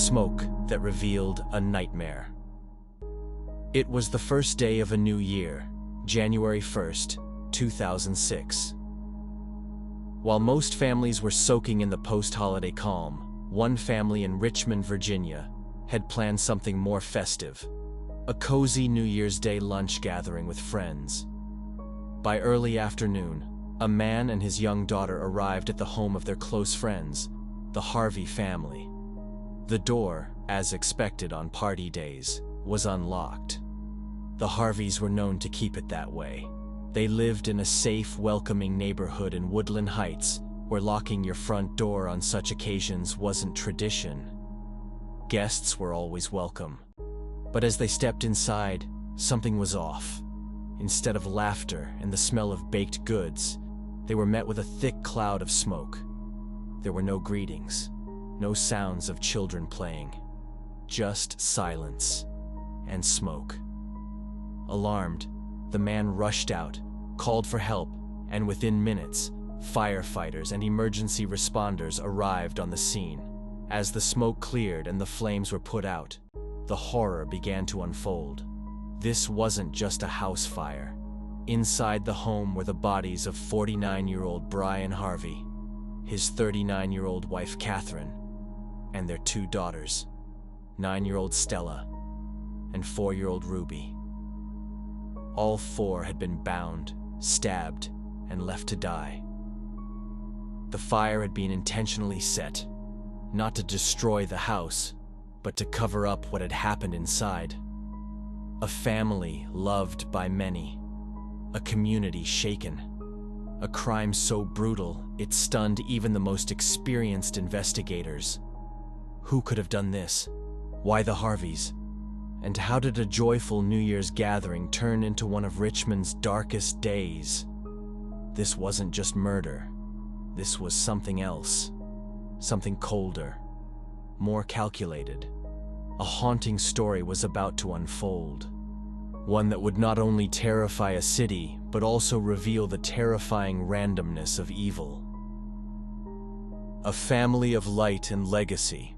smoke that revealed a nightmare. It was the first day of a new year, January 1st, 2006. While most families were soaking in the post-holiday calm, one family in Richmond, Virginia, had planned something more festive: a cozy New Year's Day lunch gathering with friends. By early afternoon, a man and his young daughter arrived at the home of their close friends, the Harvey family. The door, as expected on party days, was unlocked. The Harveys were known to keep it that way. They lived in a safe, welcoming neighborhood in Woodland Heights, where locking your front door on such occasions wasn't tradition. Guests were always welcome. But as they stepped inside, something was off. Instead of laughter and the smell of baked goods, they were met with a thick cloud of smoke. There were no greetings, no sounds of children playing, just silence and smoke. Alarmed, the man rushed out, called for help, and within minutes, firefighters and emergency responders arrived on the scene. As the smoke cleared and the flames were put out, the horror began to unfold. This wasn't just a house fire. Inside the home were the bodies of 49-year-old Brian Harvey, his 39-year-old wife Catherine, and their two daughters, 9-year-old Stella and 4-year-old Ruby. All four had been bound, stabbed, and left to die. The fire had been intentionally set, not to destroy the house, but to cover up what had happened inside. A family loved by many, a community shaken, a crime so brutal it stunned even the most experienced investigators. Who could have done this? Why the Harveys? And how did a joyful New Year's gathering turn into one of Richmond's darkest days? This wasn't just murder. This was something else. Something colder, more calculated. A haunting story was about to unfold. One that would not only terrify a city, but also reveal the terrifying randomness of evil. A family of light and legacy.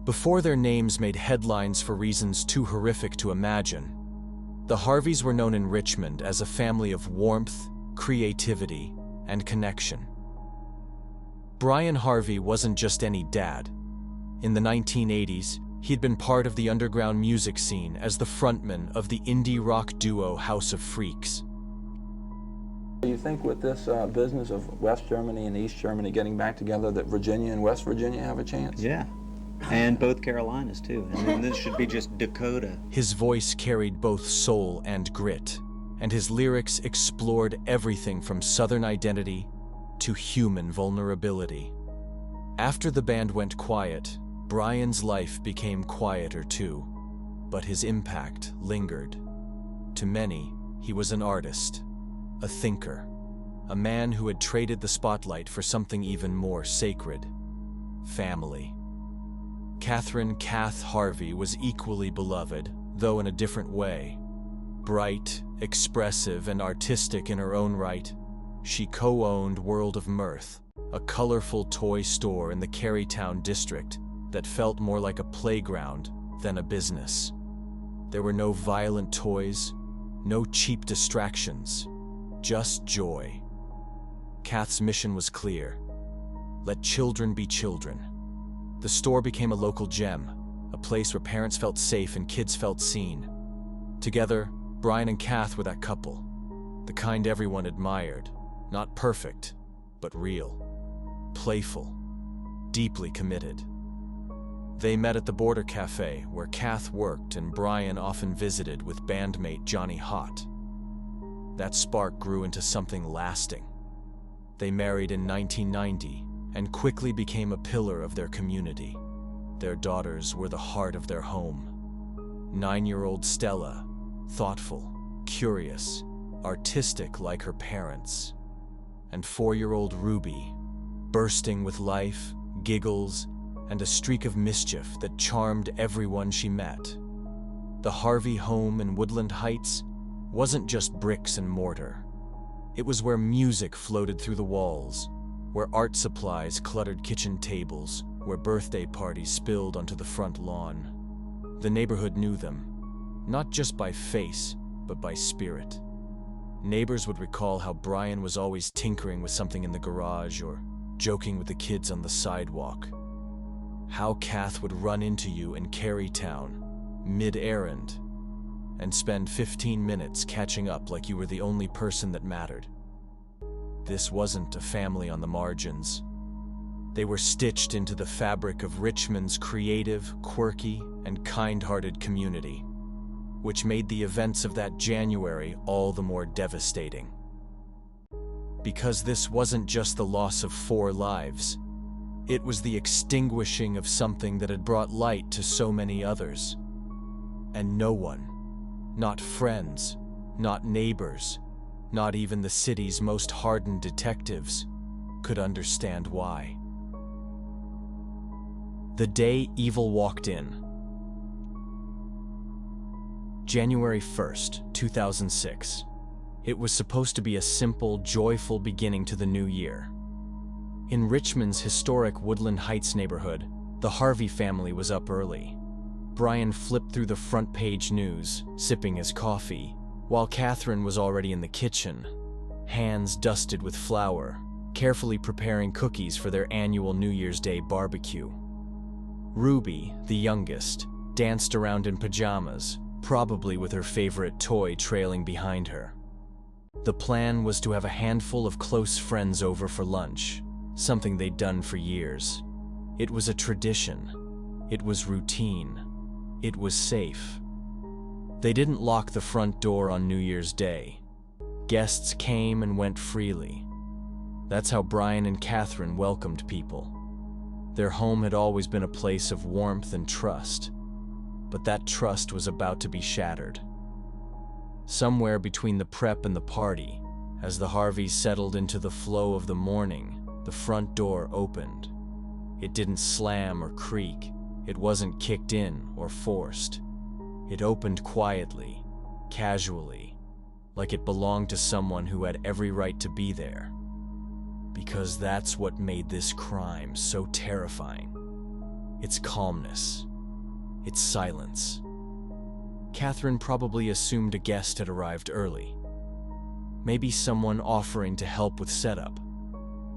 Before their names made headlines for reasons too horrific to imagine, the Harveys were known in Richmond as a family of warmth, creativity, and connection. Brian Harvey wasn't just any dad. In the 1980s, he'd been part of the underground music scene as the frontman of the indie rock duo House of Freaks. You think with this business of West Germany and East Germany getting back together that Virginia and West Virginia have a chance? Yeah, and both Carolinas too, and then this should be just Dakota. His voice carried both soul and grit, and his lyrics explored everything from Southern identity to human vulnerability. After the band went quiet, Brian's life became quieter too, but his impact lingered. To many, he was an artist, a thinker, a man who had traded the spotlight for something even more sacred: family. Catherine "Kath" Harvey was equally beloved, though in a different way. Bright, expressive, and artistic in her own right, she co-owned World of Mirth, a colorful toy store in the Carytown district that felt more like a playground than a business. There were no violent toys, no cheap distractions, just joy. Kath's mission was clear: let children be children. The store became a local gem, a place where parents felt safe and kids felt seen. Together, Brian and Kath were that couple, the kind everyone admired, not perfect, but real, playful, deeply committed. They met at the Border Cafe, where Kath worked and Brian often visited with bandmate Johnny Hott. That spark grew into something lasting. They married in 1990 and quickly became a pillar of their community. Their daughters were the heart of their home. 9-year-old Stella, thoughtful, curious, artistic like her parents. And 4-year-old Ruby, bursting with life, giggles, and a streak of mischief that charmed everyone she met. The Harvey home in Woodland Heights wasn't just bricks and mortar. It was where music floated through the walls, where art supplies cluttered kitchen tables, where birthday parties spilled onto the front lawn. The neighborhood knew them, not just by face, but by spirit. Neighbors would recall how Brian was always tinkering with something in the garage or joking with the kids on the sidewalk. How Kath would run into you in Carytown, mid-errand, and spend 15 minutes catching up like you were the only person that mattered. This wasn't a family on the margins. They were stitched into the fabric of Richmond's creative, quirky, and kind-hearted community, which made the events of that January all the more devastating. Because this wasn't just the loss of 4 lives, it was the extinguishing of something that had brought light to so many others. And no one, not friends, not neighbors, not even the city's most hardened detectives, could understand why. The day evil walked in. January 1st, 2006. It was supposed to be a simple, joyful beginning to the new year. In Richmond's historic Woodland Heights neighborhood, the Harvey family was up early. Brian flipped through the front page news, sipping his coffee, while Catherine was already in the kitchen, hands dusted with flour, carefully preparing cookies for their annual New Year's Day barbecue. Ruby, the youngest, danced around in pajamas, probably with her favorite toy trailing behind her. The plan was to have a handful of close friends over for lunch, something they'd done for years. It was a tradition. It was routine. It was safe. They didn't lock the front door on New Year's Day. Guests came and went freely. That's how Brian and Catherine welcomed people. Their home had always been a place of warmth and trust, but that trust was about to be shattered. Somewhere between the prep and the party, as the Harveys settled into the flow of the morning, the front door opened. It didn't slam or creak. It wasn't kicked in or forced. It opened quietly, casually, like it belonged to someone who had every right to be there. Because that's what made this crime so terrifying. Its calmness. Its silence. Catherine probably assumed a guest had arrived early. Maybe someone offering to help with setup.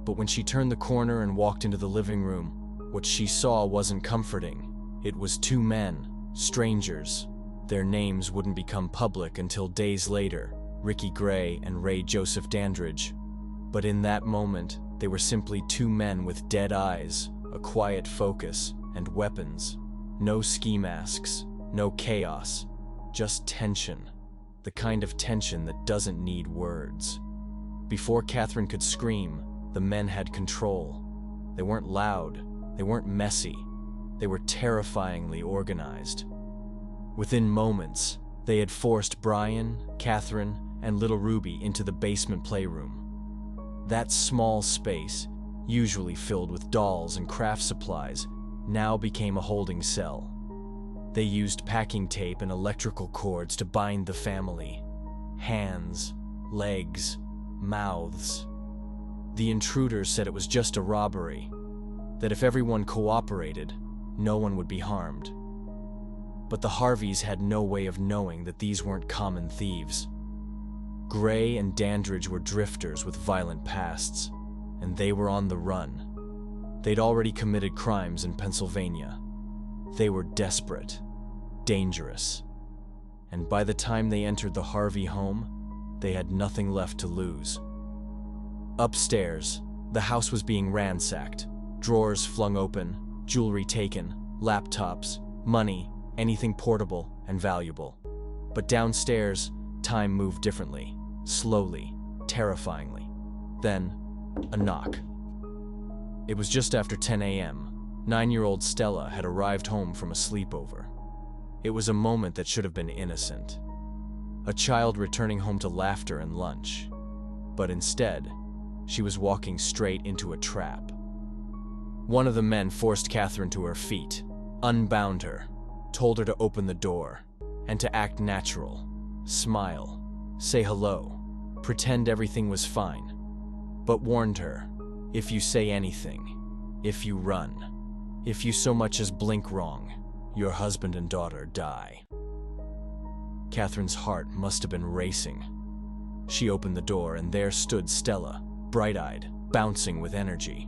But when she turned the corner and walked into the living room, what she saw wasn't comforting. It was 2 men, strangers. Their names wouldn't become public until days later, Ricky Gray and Ray Joseph Dandridge. But in that moment, they were simply 2 men with dead eyes, a quiet focus, and weapons. No ski masks, no chaos, just tension. The kind of tension that doesn't need words. Before Catherine could scream, the men had control. They weren't loud, they weren't messy, they were terrifyingly organized. Within moments, they had forced Brian, Catherine, and little Ruby into the basement playroom. That small space, usually filled with dolls and craft supplies, now became a holding cell. They used packing tape and electrical cords to bind the family. Hands, legs, mouths. The intruders said it was just a robbery, that if everyone cooperated, no one would be harmed. But the Harveys had no way of knowing that these weren't common thieves. Gray and Dandridge were drifters with violent pasts, and they were on the run. They'd already committed crimes in Pennsylvania. They were desperate, dangerous, and by the time they entered the Harvey home, they had nothing left to lose. Upstairs, the house was being ransacked, drawers flung open, jewelry taken, laptops, money, anything portable and valuable. But downstairs, time moved differently, slowly, terrifyingly. Then, a knock. It was just after 10 a.m. 9-year-old Stella had arrived home from a sleepover. It was a moment that should have been innocent. A child returning home to laughter and lunch. But instead, she was walking straight into a trap. One of the men forced Catherine to her feet, unbound her, told her to open the door, and to act natural, smile, say hello, pretend everything was fine, but warned her, If you say anything, if you run, if you so much as blink wrong, your husband and daughter die." Catherine's heart must have been racing. She opened the door, and there stood Stella, bright-eyed, bouncing with energy.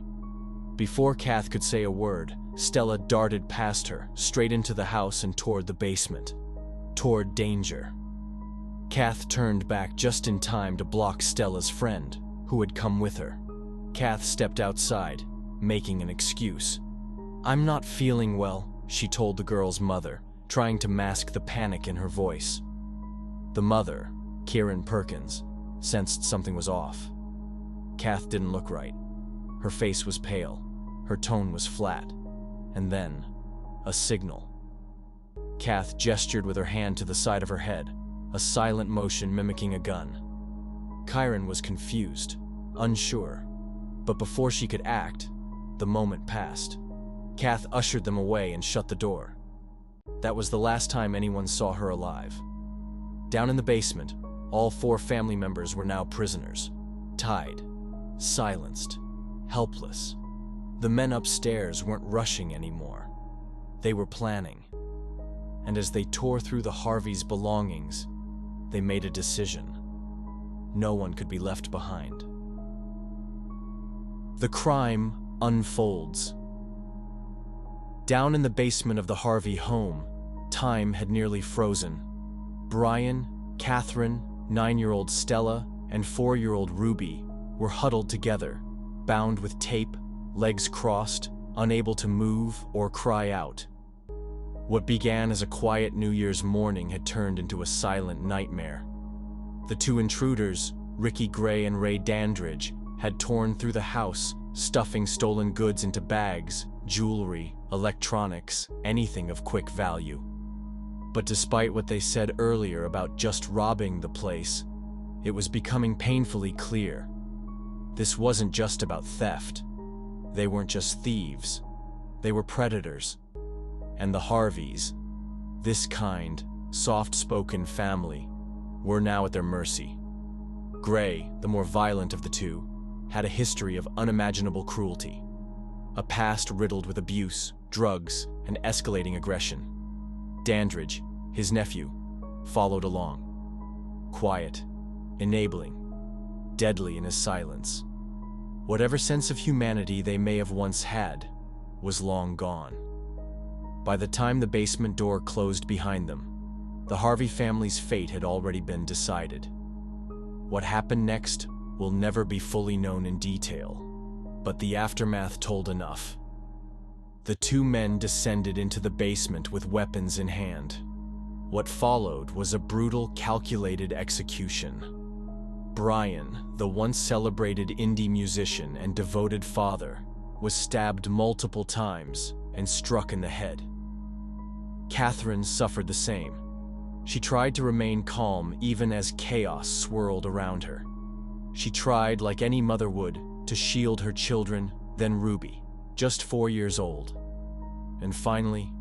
Before Kath could say a word, Stella darted past her, straight into the house and toward the basement, toward danger. Kath turned back just in time to block Stella's friend, who had come with her. Kath stepped outside, making an excuse. "I'm not feeling well," she told the girl's mother, trying to mask the panic in her voice. The mother, Kieran Perkins, sensed something was off. Kath didn't look right. Her face was pale, her tone was flat, and then, a signal. Kath gestured with her hand to the side of her head, a silent motion mimicking a gun. Kieran was confused, unsure, but before she could act, the moment passed. Kath ushered them away and shut the door. That was the last time anyone saw her alive. Down in the basement, all 4 family members were now prisoners, tied, silenced, helpless. The men upstairs weren't rushing anymore. They were planning. And as they tore through the Harveys' belongings, they made a decision. No one could be left behind. The crime unfolds. Down in the basement of the Harvey home, time had nearly frozen. Brian, Catherine, 9-year-old Stella, and 4-year-old Ruby were huddled together, bound with tape, legs crossed, unable to move or cry out. What began as a quiet New Year's morning had turned into a silent nightmare. The 2 intruders, Ricky Gray and Ray Dandridge, had torn through the house, stuffing stolen goods into bags, jewelry, electronics, anything of quick value. But despite what they said earlier about just robbing the place, it was becoming painfully clear. This wasn't just about theft. They weren't just thieves. They were predators. And the Harveys, this kind, soft-spoken family, were now at their mercy. Gray, the more violent of the 2, had a history of unimaginable cruelty, a past riddled with abuse, drugs, and escalating aggression. Dandridge, his nephew, followed along. Quiet, enabling, deadly in his silence. Whatever sense of humanity they may have once had was long gone. By the time the basement door closed behind them, the Harvey family's fate had already been decided. What happened next will never be fully known in detail, but the aftermath told enough. The 2 men descended into the basement with weapons in hand. What followed was a brutal, calculated execution. Brian, the once celebrated indie musician and devoted father, was stabbed multiple times and struck in the head. Catherine suffered the same. She tried to remain calm even as chaos swirled around her. She tried, like any mother would, to shield her children, then Ruby, just 4 years old. And finally,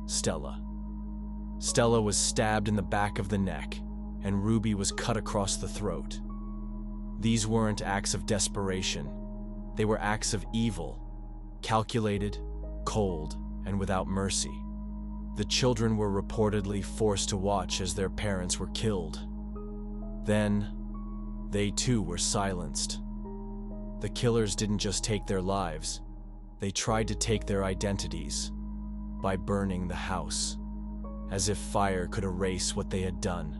Stella. Stella was stabbed in the back of the neck, and Ruby was cut across the throat. These weren't acts of desperation. They were acts of evil, calculated, cold, and without mercy. The children were reportedly forced to watch as their parents were killed. Then, they too were silenced. The killers didn't just take their lives, they tried to take their identities by burning the house. As if fire could erase what they had done,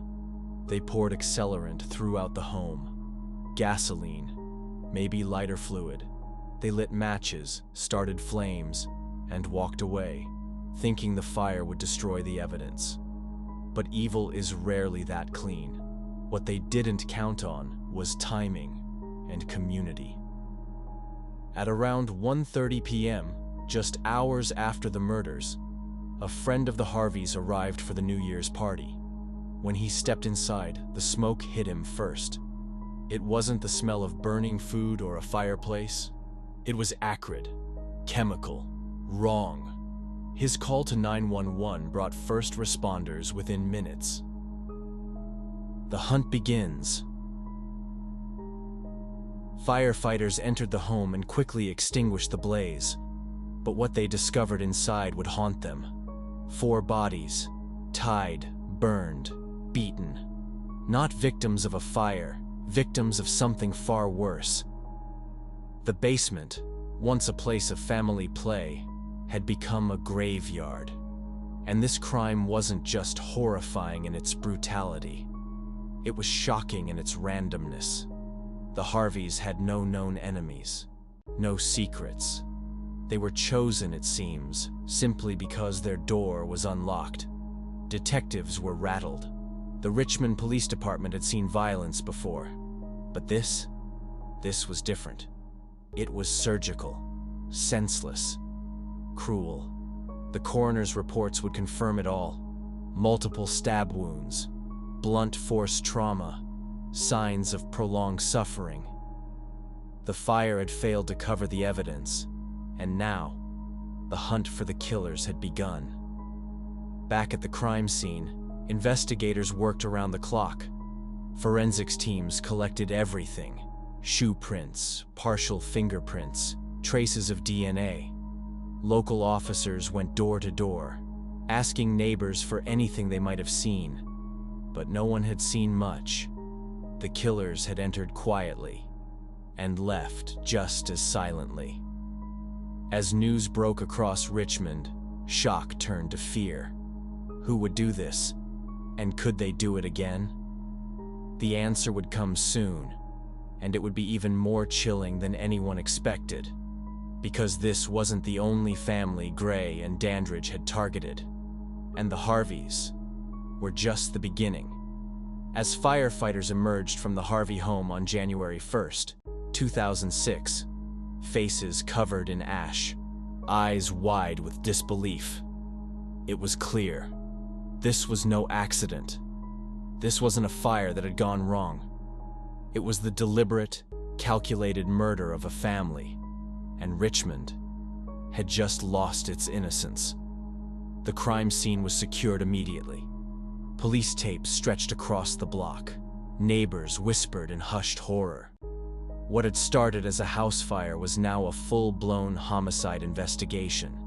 they poured accelerant throughout the home. Gasoline, maybe lighter fluid. They lit matches, started flames, and walked away, thinking the fire would destroy the evidence. But evil is rarely that clean. What they didn't count on was timing and community. At around 1:30 p.m., just hours after the murders, a friend of the Harveys arrived for the New Year's party. When he stepped inside, the smoke hit him first. It wasn't the smell of burning food or a fireplace. It was acrid, chemical, wrong. His call to 911 brought first responders within minutes. The hunt begins. Firefighters entered the home and quickly extinguished the blaze, but what they discovered inside would haunt them. 4 bodies, tied, burned, beaten. Not victims of a fire, victims of something far worse. The basement, once a place of family play, had become a graveyard. And this crime wasn't just horrifying in its brutality. It was shocking in its randomness. The Harveys had no known enemies, no secrets. They were chosen, it seems, simply because their door was unlocked. Detectives were rattled. The Richmond Police Department had seen violence before. But this was different. It was surgical, senseless, cruel. The coroner's reports would confirm it all. Multiple stab wounds, blunt force trauma, signs of prolonged suffering. The fire had failed to cover the evidence, and now, the hunt for the killers had begun. Back at the crime scene, investigators worked around the clock. Forensics teams collected everything: shoe prints, partial fingerprints, traces of DNA. Local officers went door to door, asking neighbors for anything they might have seen. But no one had seen much. The killers had entered quietly and left just as silently. As news broke across Richmond, shock turned to fear. Who would do this? And could they do it again? The answer would come soon, and it would be even more chilling than anyone expected. Because this wasn't the only family Gray and Dandridge had targeted, and the Harveys were just the beginning. As firefighters emerged from the Harvey home on January 1st, 2006, faces covered in ash, eyes wide with disbelief, it was clear. This was no accident. This wasn't a fire that had gone wrong. It was the deliberate, calculated murder of a family. And Richmond had just lost its innocence. The crime scene was secured immediately. Police tapes stretched across the block. Neighbors whispered in hushed horror. What had started as a house fire was now a full-blown homicide investigation.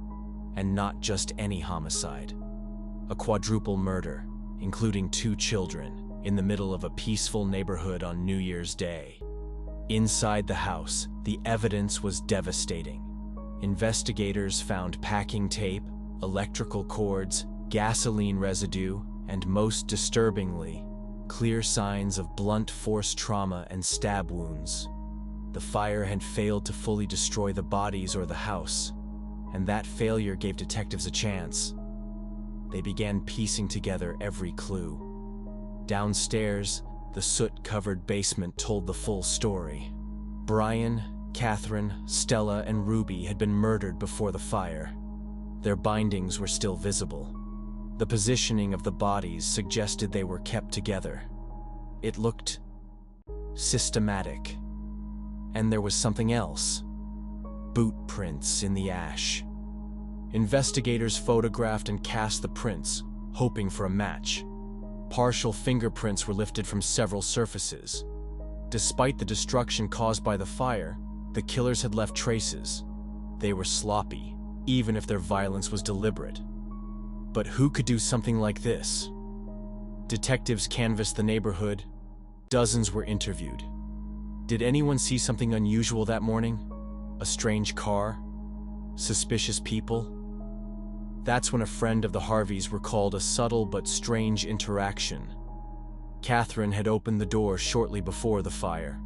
And not just any homicide. A quadruple murder, including 2 children, in the middle of a peaceful neighborhood on New Year's Day. Inside the house, the evidence was devastating. Investigators found packing tape, electrical cords, gasoline residue, and most disturbingly, clear signs of blunt force trauma and stab wounds. The fire had failed to fully destroy the bodies or the house, and that failure gave detectives a chance. They began piecing together every clue. Downstairs, the soot-covered basement told the full story. Brian, Catherine, Stella, and Ruby had been murdered before the fire. Their bindings were still visible. The positioning of the bodies suggested they were kept together. It looked systematic. And there was something else. Boot prints in the ash. Investigators photographed and cast the prints, hoping for a match. Partial fingerprints were lifted from several surfaces. Despite the destruction caused by the fire, the killers had left traces. They were sloppy, even if their violence was deliberate. But who could do something like this? Detectives canvassed the neighborhood. Dozens were interviewed. Did anyone see something unusual that morning? A strange car? Suspicious people? That's when a friend of the Harveys recalled a subtle but strange interaction. Catherine had opened the door shortly before the fire.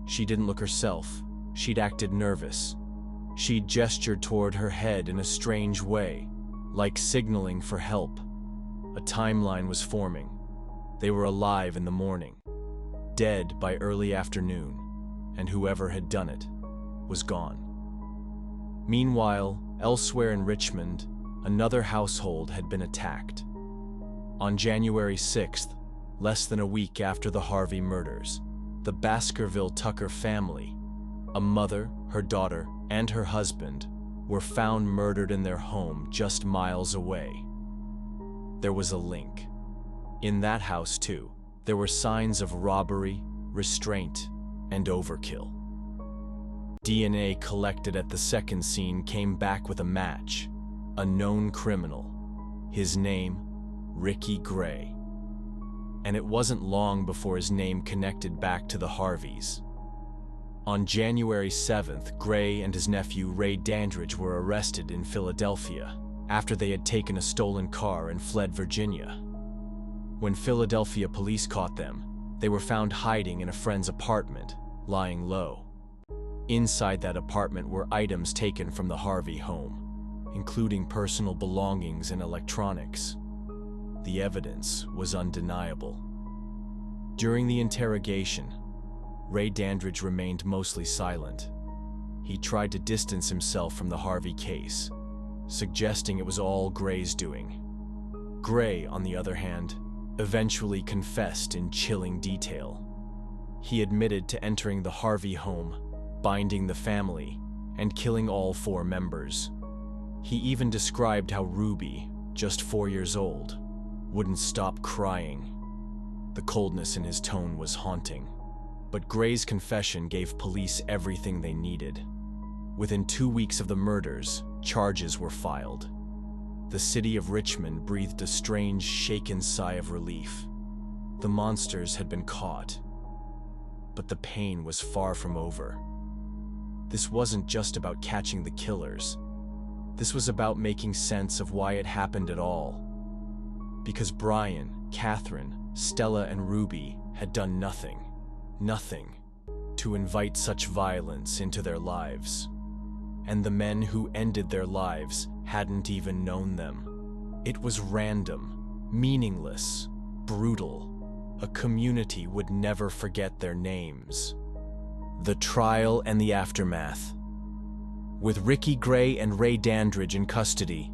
She didn't look herself. She'd acted nervous. She'd gestured toward her head in a strange way, like signaling for help. A timeline was forming. They were alive in the morning, dead by early afternoon, and whoever had done it was gone. Meanwhile, elsewhere in Richmond, another household had been attacked. On January 6th, less than a week after the Harvey murders, the Baskerville Tucker family, a mother, her daughter, and her husband, were found murdered in their home just miles away. There was a link. In that house, too, there were signs of robbery, restraint, and overkill. DNA collected at the second scene came back with a match, a known criminal. His name, Ricky Gray. And it wasn't long before his name connected back to the Harveys. On January 7th, Gray and his nephew Ray Dandridge were arrested in Philadelphia after they had taken a stolen car and fled Virginia. When Philadelphia police caught them, they were found hiding in a friend's apartment, lying low. Inside that apartment were items taken from the Harvey home, including personal belongings and electronics. The evidence was undeniable. During the interrogation, Ray Dandridge remained mostly silent. He tried to distance himself from the Harvey case, suggesting it was all Gray's doing. Gray, on the other hand, eventually confessed in chilling detail. He admitted to entering the Harvey home, binding the family, and killing all 4 members. He even described how Ruby, just 4 years old, wouldn't stop crying. The coldness in his tone was haunting. But Gray's confession gave police everything they needed. Within 2 weeks of the murders, charges were filed. The city of Richmond breathed a strange, shaken sigh of relief. The monsters had been caught. But the pain was far from over. This wasn't just about catching the killers. This was about making sense of why it happened at all. Because Brian, Catherine, Stella, and Ruby had done nothing to invite such violence into their lives. And the men who ended their lives hadn't even known them. It was random, meaningless, brutal. A community would never forget their names. The trial and the aftermath. With Ricky Gray and Ray Dandridge in custody,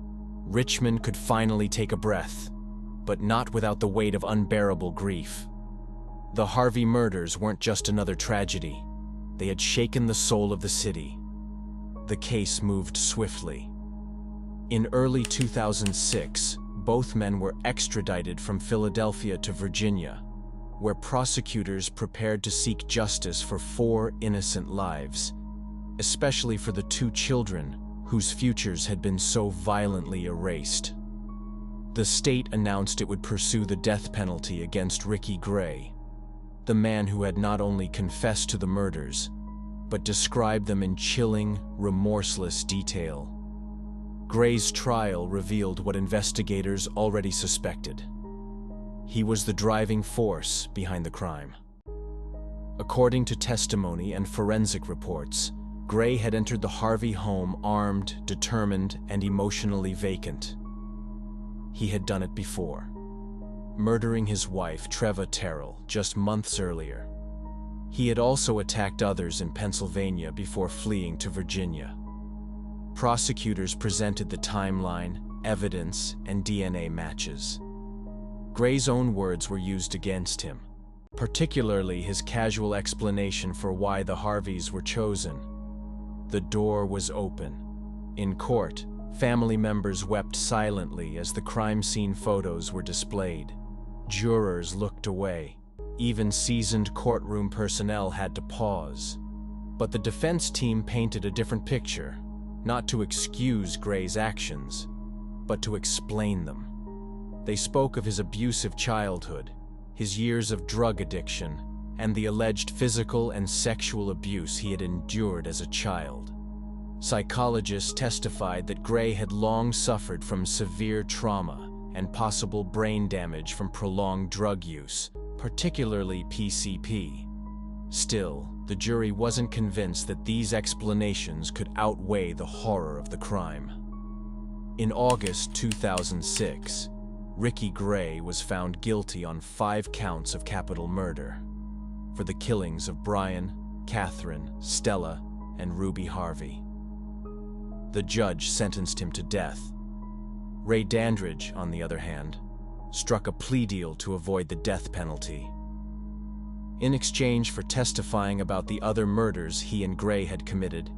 Richmond could finally take a breath, but not without the weight of unbearable grief. The Harvey murders weren't just another tragedy. They had shaken the soul of the city. The case moved swiftly. In early 2006, both men were extradited from Philadelphia to Virginia, where prosecutors prepared to seek justice for 4 innocent lives, especially for the 2 children whose futures had been so violently erased. The state announced it would pursue the death penalty against Ricky Gray, the man who had not only confessed to the murders, but described them in chilling, remorseless detail. Gray's trial revealed what investigators already suspected. He was the driving force behind the crime. According to testimony and forensic reports, Gray had entered the Harvey home armed, determined, and emotionally vacant. He had done it before, murdering his wife, Treva Terrell, just months earlier. He had also attacked others in Pennsylvania before fleeing to Virginia. Prosecutors presented the timeline, evidence, and DNA matches. Gray's own words were used against him, particularly his casual explanation for why the Harveys were chosen. The door was open. In court, family members wept silently as the crime scene photos were displayed. Jurors looked away. Even seasoned courtroom personnel had to pause. But the defense team painted a different picture, not to excuse Gray's actions, but to explain them. They spoke of his abusive childhood, his years of drug addiction, and the alleged physical and sexual abuse he had endured as a child. Psychologists testified that Gray had long suffered from severe trauma and possible brain damage from prolonged drug use, particularly PCP. Still, the jury wasn't convinced that these explanations could outweigh the horror of the crime. In August 2006, Ricky Gray was found guilty on 5 counts of capital murder for the killings of Brian, Catherine, Stella, and Ruby Harvey. The judge sentenced him to death. Ray Dandridge, on the other hand, struck a plea deal to avoid the death penalty. In exchange for testifying about the other murders he and Gray had committed,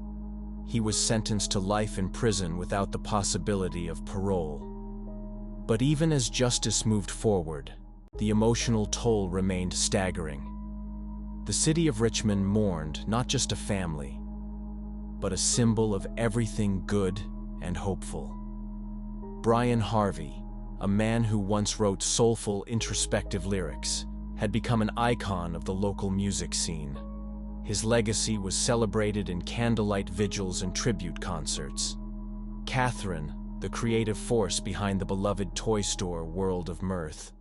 he was sentenced to life in prison without the possibility of parole. But even as justice moved forward, the emotional toll remained staggering. The city of Richmond mourned not just a family, but a symbol of everything good and hopeful. Brian Harvey, a man who once wrote soulful, introspective lyrics, had become an icon of the local music scene. His legacy was celebrated in candlelight vigils and tribute concerts. Catherine, the creative force behind the beloved toy store World of Mirth,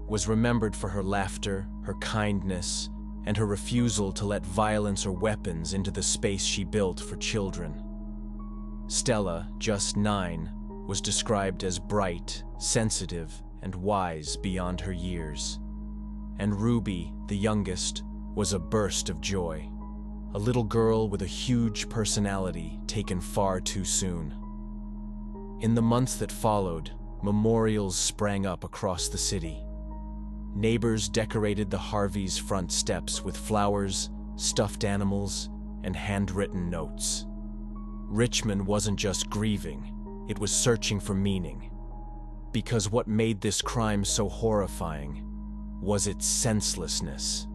was remembered for her laughter, her kindness, and her refusal to let violence or weapons into the space she built for children. Stella, just 9, was described as bright, sensitive, and wise beyond her years. And Ruby, the youngest, was a burst of joy. A little girl with a huge personality taken far too soon. In the months that followed, memorials sprang up across the city. Neighbors decorated the Harveys' front steps with flowers, stuffed animals, and handwritten notes. Richmond wasn't just grieving, it was searching for meaning. Because what made this crime so horrifying was its senselessness.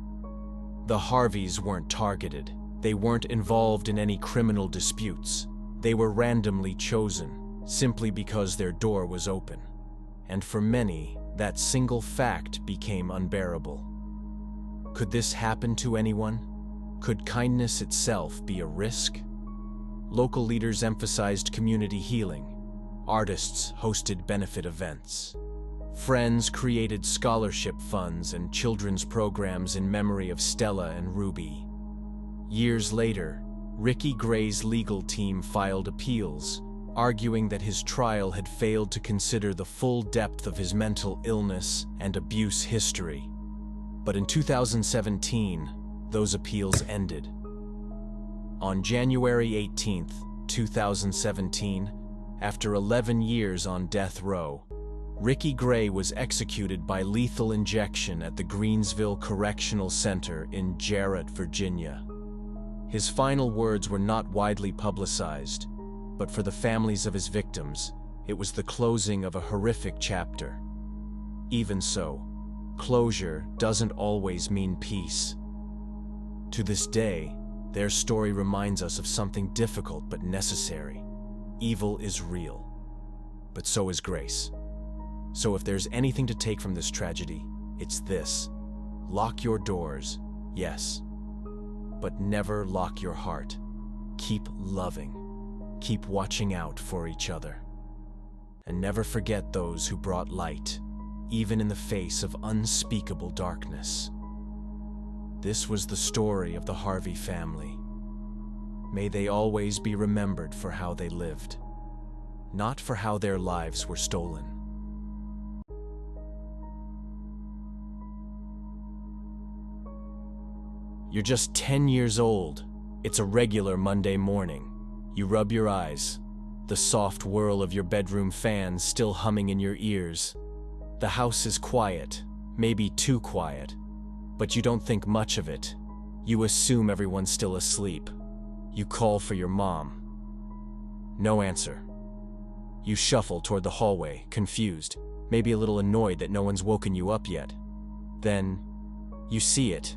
The Harveys weren't targeted. They weren't involved in any criminal disputes. They were randomly chosen, simply because their door was open. And for many, that single fact became unbearable. Could this happen to anyone? Could kindness itself be a risk? Local leaders emphasized community healing. Artists hosted benefit events. Friends created scholarship funds and children's programs in memory of Stella and Ruby. Years later, Ricky Gray's legal team filed appeals, arguing that his trial had failed to consider the full depth of his mental illness and abuse history. But in 2017, those appeals ended. On January 18, 2017, after 11 years on death row, Ricky Gray was executed by lethal injection at the Greensville Correctional Center in Jarrett, Virginia. His final words were not widely publicized, but for the families of his victims, it was the closing of a horrific chapter. Even so, closure doesn't always mean peace. To this day, their story reminds us of something difficult but necessary. Evil is real, but so is grace. So if there's anything to take from this tragedy, it's this. Lock your doors, yes, but never lock your heart. Keep loving. Keep watching out for each other. And never forget those who brought light, even in the face of unspeakable darkness. This was the story of the Harvey family. May they always be remembered for how they lived, not for how their lives were stolen. You're just 10 years old. It's a regular Monday morning. You rub your eyes, the soft whirl of your bedroom fan still humming in your ears. The house is quiet, maybe too quiet, but you don't think much of it. You assume everyone's still asleep. You call for your mom. No answer. You shuffle toward the hallway, confused, maybe a little annoyed that no one's woken you up yet. Then, you see it,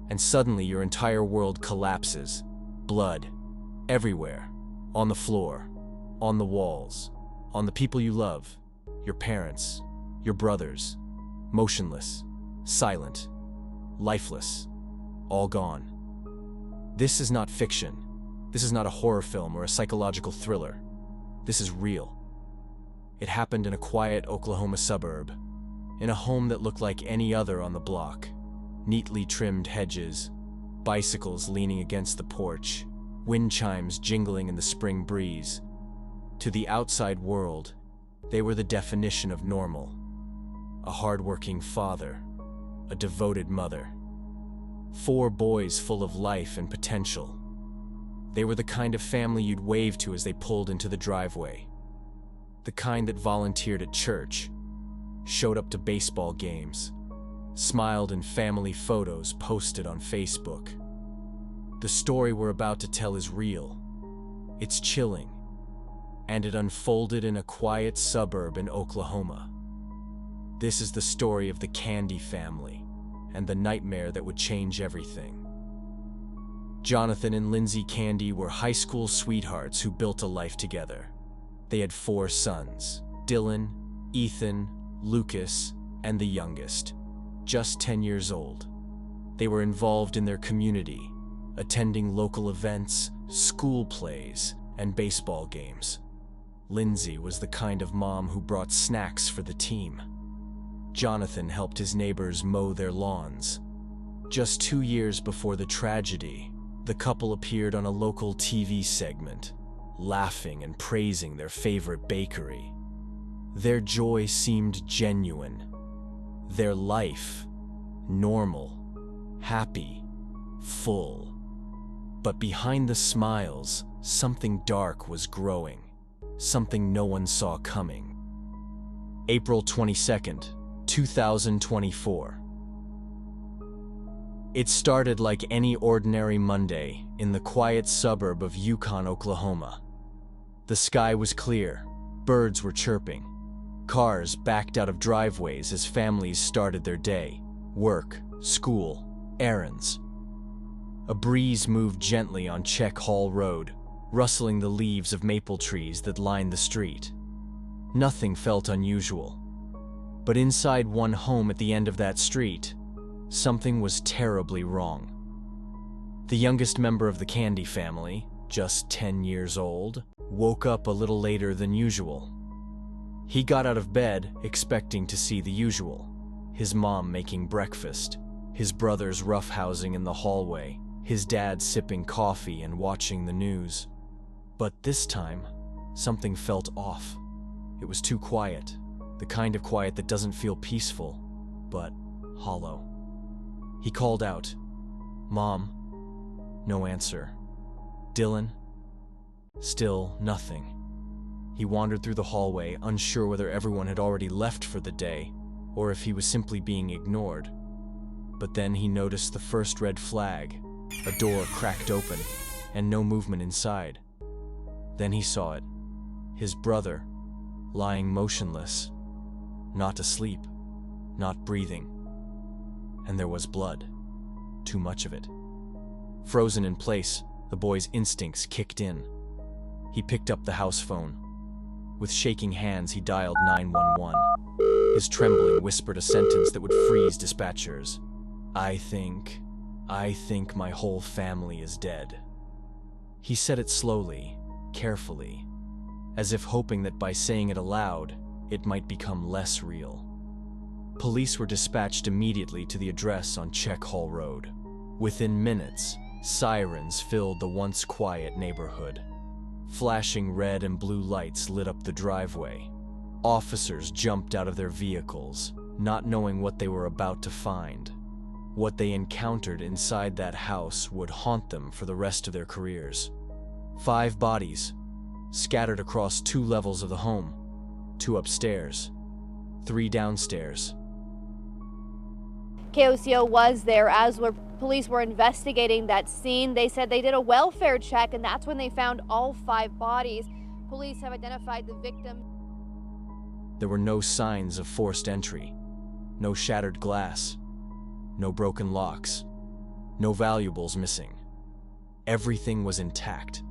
and suddenly your entire world collapses. Blood. Everywhere. On the floor. On the walls. On the people you love. Your parents. Your brothers. Motionless. Silent. Lifeless. All gone. This is not fiction. This is not a horror film or a psychological thriller. This is real. It happened in a quiet Oklahoma suburb, in a home that looked like any other on the block. Neatly trimmed hedges, bicycles leaning against the porch, wind chimes jingling in the spring breeze. To the outside world, they were the definition of normal. A hardworking father, a devoted mother. 4 boys full of life and potential. They were the kind of family you'd wave to as they pulled into the driveway. The kind that volunteered at church, showed up to baseball games, smiled in family photos posted on Facebook. The story we're about to tell is real. It's chilling. And it unfolded in a quiet suburb in Oklahoma. This is the story of the Candy family and the nightmare that would change everything. Jonathan and Lindsay Candy were high school sweethearts who built a life together. They had 4 sons: Dylan, Ethan, Lucas, and the youngest, just 10 years old. They were involved in their community, attending local events, school plays, and baseball games. Lindsay was the kind of mom who brought snacks for the team. Jonathan helped his neighbors mow their lawns. Just 2 years before the tragedy, the couple appeared on a local TV segment, laughing and praising their favorite bakery. Their joy seemed genuine. Their life, normal, happy, full. But behind the smiles, something dark was growing, something no one saw coming. April 22nd, 2024. It started like any ordinary Monday in the quiet suburb of Yukon, Oklahoma. The sky was clear, birds were chirping, cars backed out of driveways as families started their day, work, school, errands. A breeze moved gently on Czech Hall Road, rustling the leaves of maple trees that lined the street. Nothing felt unusual. But inside one home at the end of that street, something was terribly wrong. The youngest member of the Candy family, just 10 years old, woke up a little later than usual. He got out of bed expecting to see the usual: his mom making breakfast, his brothers roughhousing in the hallway, his dad sipping coffee and watching the news. But this time, something felt off. It was too quiet, the kind of quiet that doesn't feel peaceful, but hollow. He called out, "Mom." No answer. "Dylan?" Still nothing. He wandered through the hallway, unsure whether everyone had already left for the day, or if he was simply being ignored. But then he noticed the first red flag, a door cracked open, and no movement inside. Then he saw it, his brother, lying motionless, not asleep, not breathing. And there was blood, too much of it. Frozen in place, the boy's instincts kicked in. He picked up the house phone. With shaking hands, he dialed 911. His trembling whispered a sentence that would freeze dispatchers. I think my whole family is dead." He said it slowly, carefully, as if hoping that by saying it aloud, it might become less real. Police were dispatched immediately to the address on Czech Hall Road. Within minutes, sirens filled the once quiet neighborhood. Flashing red and blue lights lit up the driveway. Officers jumped out of their vehicles, not knowing what they were about to find. What they encountered inside that house would haunt them for the rest of their careers. 5 bodies, scattered across 2 levels of the home, 2 upstairs, 3 downstairs. KOCO was there as police were investigating that scene. They said they did a welfare check, and that's when they found all 5 bodies. Police have identified the victim. There were no signs of forced entry, no shattered glass, no broken locks, no valuables missing. Everything was intact.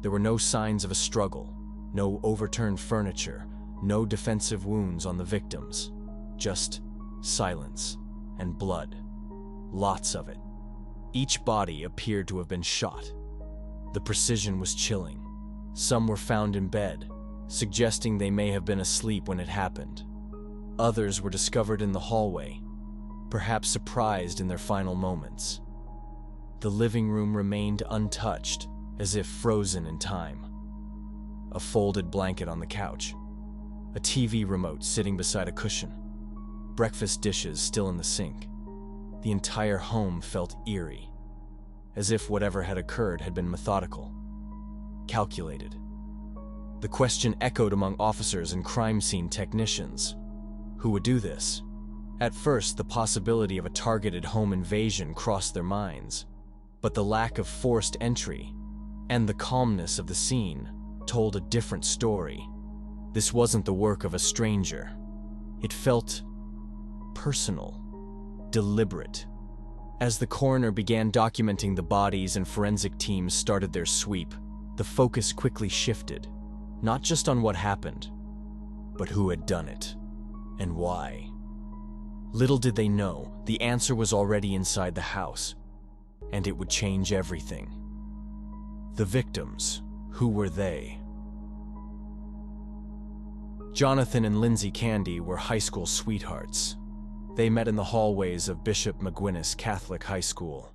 There were no signs of a struggle, no overturned furniture, no defensive wounds on the victims, just silence and blood, lots of it. Each body appeared to have been shot. The precision was chilling. Some were found in bed, suggesting they may have been asleep when it happened. Others were discovered in the hallway, perhaps surprised in their final moments. The living room remained untouched, as if frozen in time. A folded blanket on the couch, a TV remote sitting beside a cushion, breakfast dishes still in the sink. The entire home felt eerie, as if whatever had occurred had been methodical, calculated. The question echoed among officers and crime scene technicians. Who would do this? At first, the possibility of a targeted home invasion crossed their minds, but the lack of forced entry and the calmness of the scene told a different story. This wasn't the work of a stranger. It felt personal, deliberate, As the coroner began documenting the bodies and forensic teams started their sweep, the focus quickly shifted, not just on what happened, but who had done it, and why. Little did they know, the answer was already inside the house, and it would change everything. The victims, who were they? Jonathan and Lindsay Candy were high school sweethearts. They met in the hallways of Bishop McGuinness Catholic High School.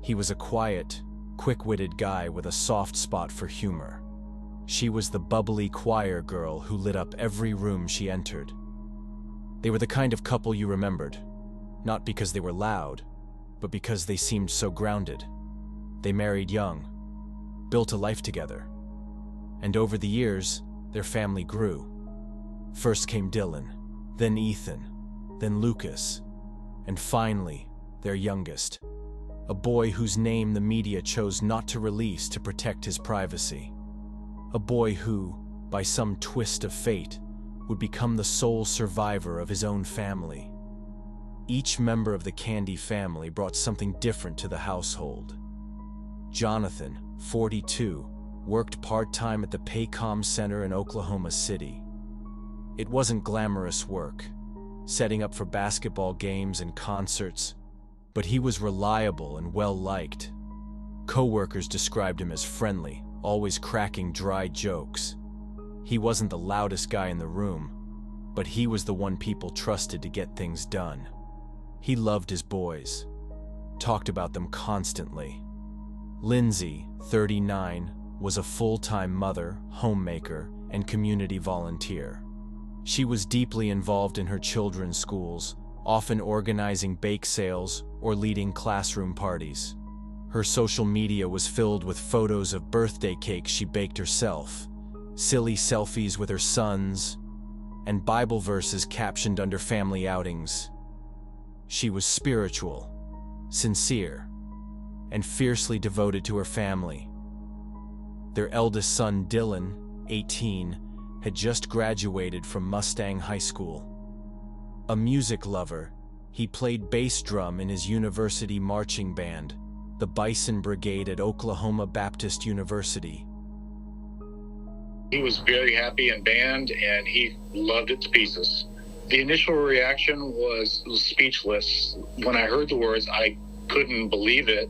He was a quiet, quick-witted guy with a soft spot for humor. She was the bubbly choir girl who lit up every room she entered. They were the kind of couple you remembered, not because they were loud, but because they seemed so grounded. They married young, built a life together, and over the years, their family grew. First came Dylan, then Ethan, then Lucas, and finally, their youngest, a boy whose name the media chose not to release to protect his privacy. A boy who, by some twist of fate, would become the sole survivor of his own family. Each member of the Candy family brought something different to the household. Jonathan, 42, worked part-time at the Paycom Center in Oklahoma City. It wasn't glamorous work, setting up for basketball games and concerts, but he was reliable and well-liked. Co-workers described him as friendly, always cracking dry jokes. He wasn't the loudest guy in the room, but he was the one people trusted to get things done. He loved his boys, talked about them constantly. Lindsay, 39, was a full-time mother, homemaker, and community volunteer. She was deeply involved in her children's schools, often organizing bake sales or leading classroom parties. Her social media was filled with photos of birthday cakes she baked herself, silly selfies with her sons, and Bible verses captioned under family outings. She was spiritual, sincere, and fiercely devoted to her family. Their eldest son, Dylan, 18, had just graduated from Mustang High School. A music lover, he played bass drum in his university marching band, the Bison Brigade at Oklahoma Baptist University. He was very happy in band, and he loved it to pieces. The initial reaction was speechless. When I heard the words, I couldn't believe it,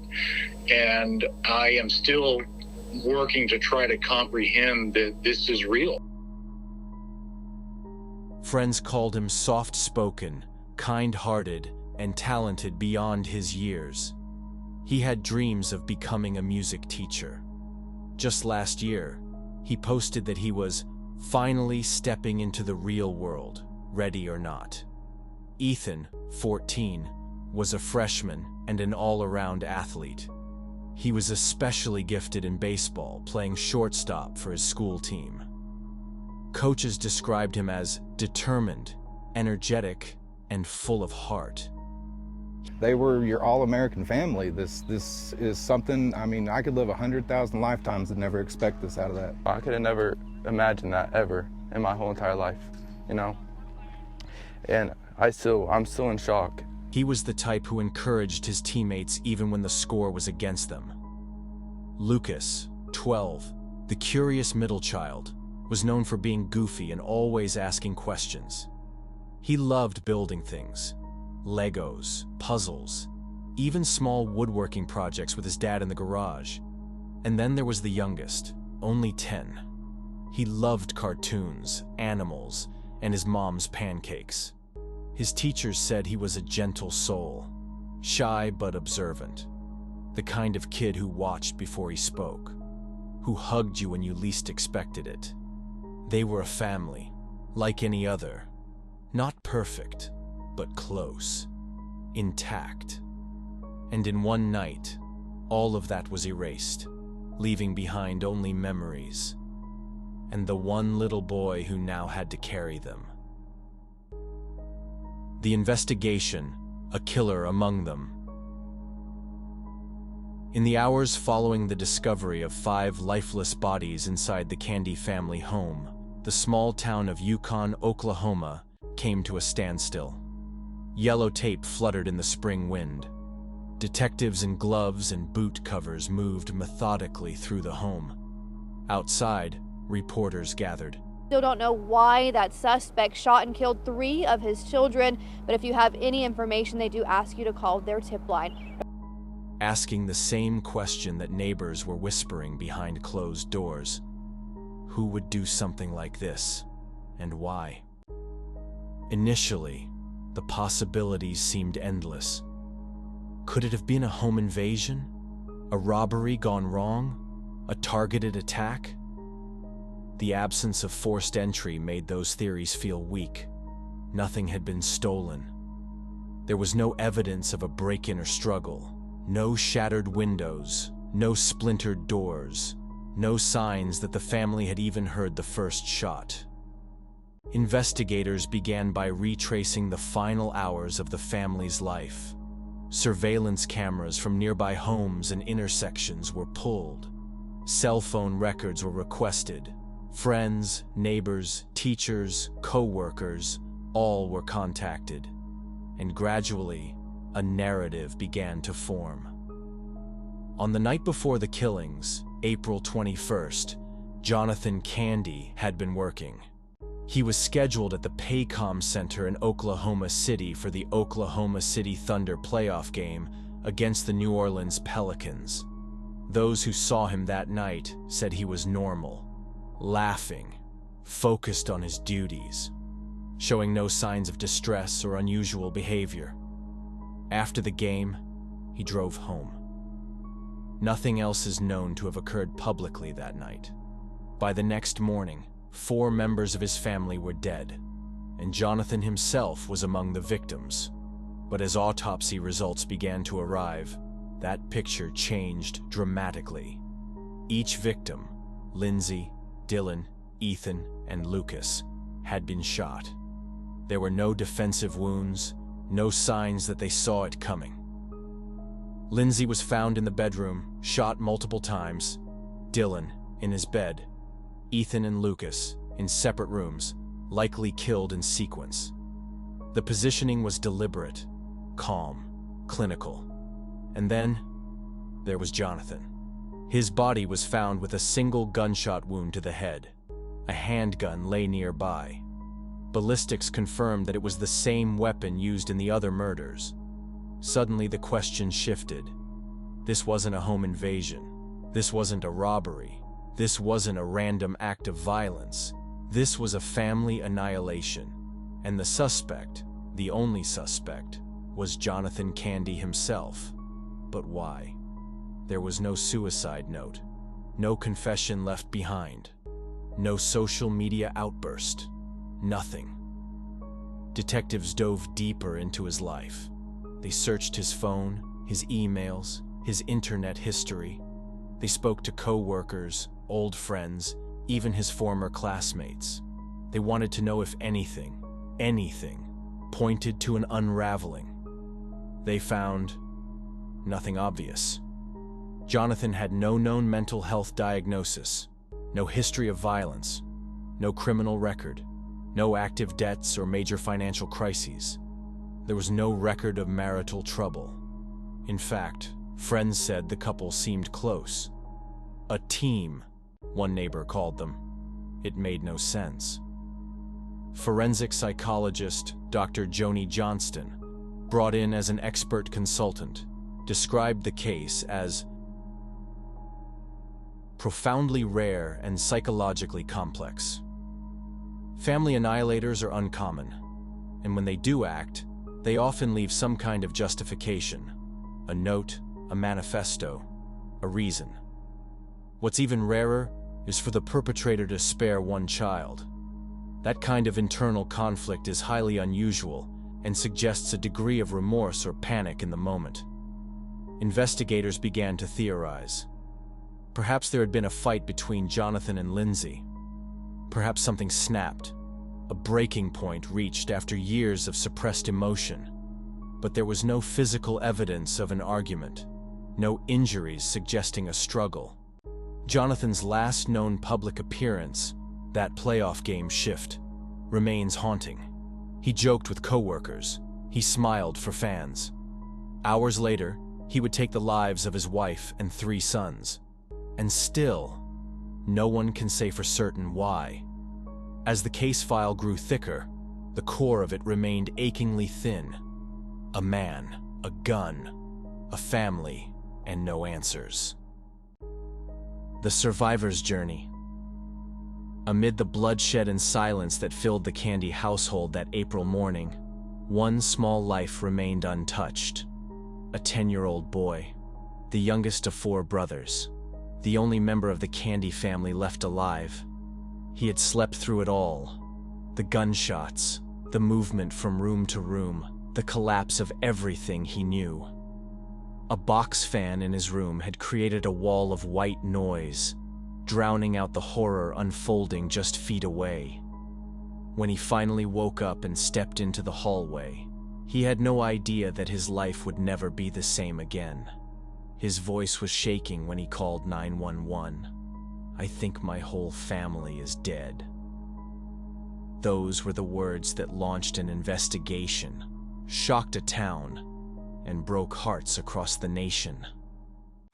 and I am still working to try to comprehend that this is real. Friends called him soft-spoken, kind-hearted, and talented beyond his years. He had dreams of becoming a music teacher. Just last year, he posted that he was finally stepping into the real world, ready or not. Ethan, 14, was a freshman and an all-around athlete. He was especially gifted in baseball, playing shortstop for his school team. Coaches described him as determined, energetic, and full of heart. They were your all-American family. This is something, I mean, I could live 100,000 lifetimes and never expect this out of that. I could have never imagined that ever in my whole entire life, you know? And I'm still in shock. He was the type who encouraged his teammates even when the score was against them. Lucas, 12, the curious middle child, was known for being goofy and always asking questions. He loved building things, Legos, puzzles, even small woodworking projects with his dad in the garage. And then there was the youngest, only 10. He loved cartoons, animals, and his mom's pancakes. His teachers said he was a gentle soul, shy but observant, the kind of kid who watched before he spoke, who hugged you when you least expected it. They were a family, like any other, not perfect, but close, intact. And in one night, all of that was erased, leaving behind only memories, and the one little boy who now had to carry them. The investigation, a killer among them. In the hours following the discovery of 5 lifeless bodies inside the Candy family home, the small town of Yukon, Oklahoma, came to a standstill. Yellow tape fluttered in the spring wind. Detectives in gloves and boot covers moved methodically through the home. Outside, reporters gathered. Still don't know why that suspect shot and killed 3 of his children, but if you have any information, they do ask you to call their tip line. Asking the same question that neighbors were whispering behind closed doors. Who would do something like this, and why? Initially, the possibilities seemed endless. Could it have been a home invasion? A robbery gone wrong? A targeted attack? The absence of forced entry made those theories feel weak. Nothing had been stolen. There was no evidence of a break-in or struggle. No shattered windows, no splintered doors, no signs that the family had even heard the first shot. Investigators began by retracing the final hours of the family's life. Surveillance cameras from nearby homes and intersections were pulled. Cell phone records were requested. Friends, neighbors, teachers, co-workers, all were contacted. And gradually, a narrative began to form. On the night before the killings, April 21st, Jonathan Candy had been working. He was scheduled at the Paycom Center in Oklahoma City for the Oklahoma City Thunder playoff game against the New Orleans Pelicans. Those who saw him that night said he was normal, laughing, focused on his duties, showing no signs of distress or unusual behavior. After the game, he drove home. Nothing else is known to have occurred publicly that night. By the next morning, 4 members of his family were dead, and Jonathan himself was among the victims. But as autopsy results began to arrive, that picture changed dramatically. Each victim, Lindsay, Dylan, Ethan, and Lucas, had been shot. There were no defensive wounds, no signs that they saw it coming. Lindsay was found in the bedroom, shot multiple times. Dylan, in his bed. Ethan and Lucas, in separate rooms, likely killed in sequence. The positioning was deliberate, calm, clinical. And then, there was Jonathan. His body was found with a single gunshot wound to the head. A handgun lay nearby. Ballistics confirmed that it was the same weapon used in the other murders. Suddenly the question shifted. This wasn't a home invasion. This wasn't a robbery. This wasn't a random act of violence. This was a family annihilation. And the suspect, the only suspect, was Jonathan Candy himself. But why? There was no suicide note, no confession left behind, no social media outburst, nothing. Detectives dove deeper into his life. They searched his phone, his emails, his internet history. They spoke to co-workers, old friends, even his former classmates. They wanted to know if anything, pointed to an unraveling. They found nothing obvious. Jonathan had no known mental health diagnosis, no history of violence, no criminal record, no active debts or major financial crises. There was no record of marital trouble. In fact, friends said the couple seemed close. A team, one neighbor called them. It made no sense. Forensic psychologist Dr. Joni Johnston, brought in as an expert consultant, described the case as profoundly rare and psychologically complex. Family annihilators are uncommon, and when they do act, they often leave some kind of justification, a note, a manifesto, a reason. What's even rarer is for the perpetrator to spare one child. That kind of internal conflict is highly unusual and suggests a degree of remorse or panic in the moment. Investigators began to theorize. Perhaps there had been a fight between Jonathan and Lindsay. Perhaps something snapped, a breaking point reached after years of suppressed emotion. But there was no physical evidence of an argument, no injuries suggesting a struggle. Jonathan's last known public appearance, that playoff game shift, remains haunting. He joked with coworkers. He smiled for fans. Hours later, he He would take the lives of his wife and 3 sons. And still, no one can say for certain why. As the case file grew thicker, the core of it remained achingly thin. A man, a gun, a family, and no answers. The survivor's journey. Amid the bloodshed and silence that filled the Candy household that April morning, one small life remained untouched. A 10-year-old boy, the youngest of 4 brothers, the only member of the Candy family left alive. He had slept through it all. The gunshots, the movement from room to room, the collapse of everything he knew. A box fan in his room had created a wall of white noise, drowning out the horror unfolding just feet away. When he finally woke up and stepped into the hallway, he had no idea that his life would never be the same again. His voice was shaking when he called 911. "I think my whole family is dead." Those were the words that launched an investigation, shocked a town, and broke hearts across the nation.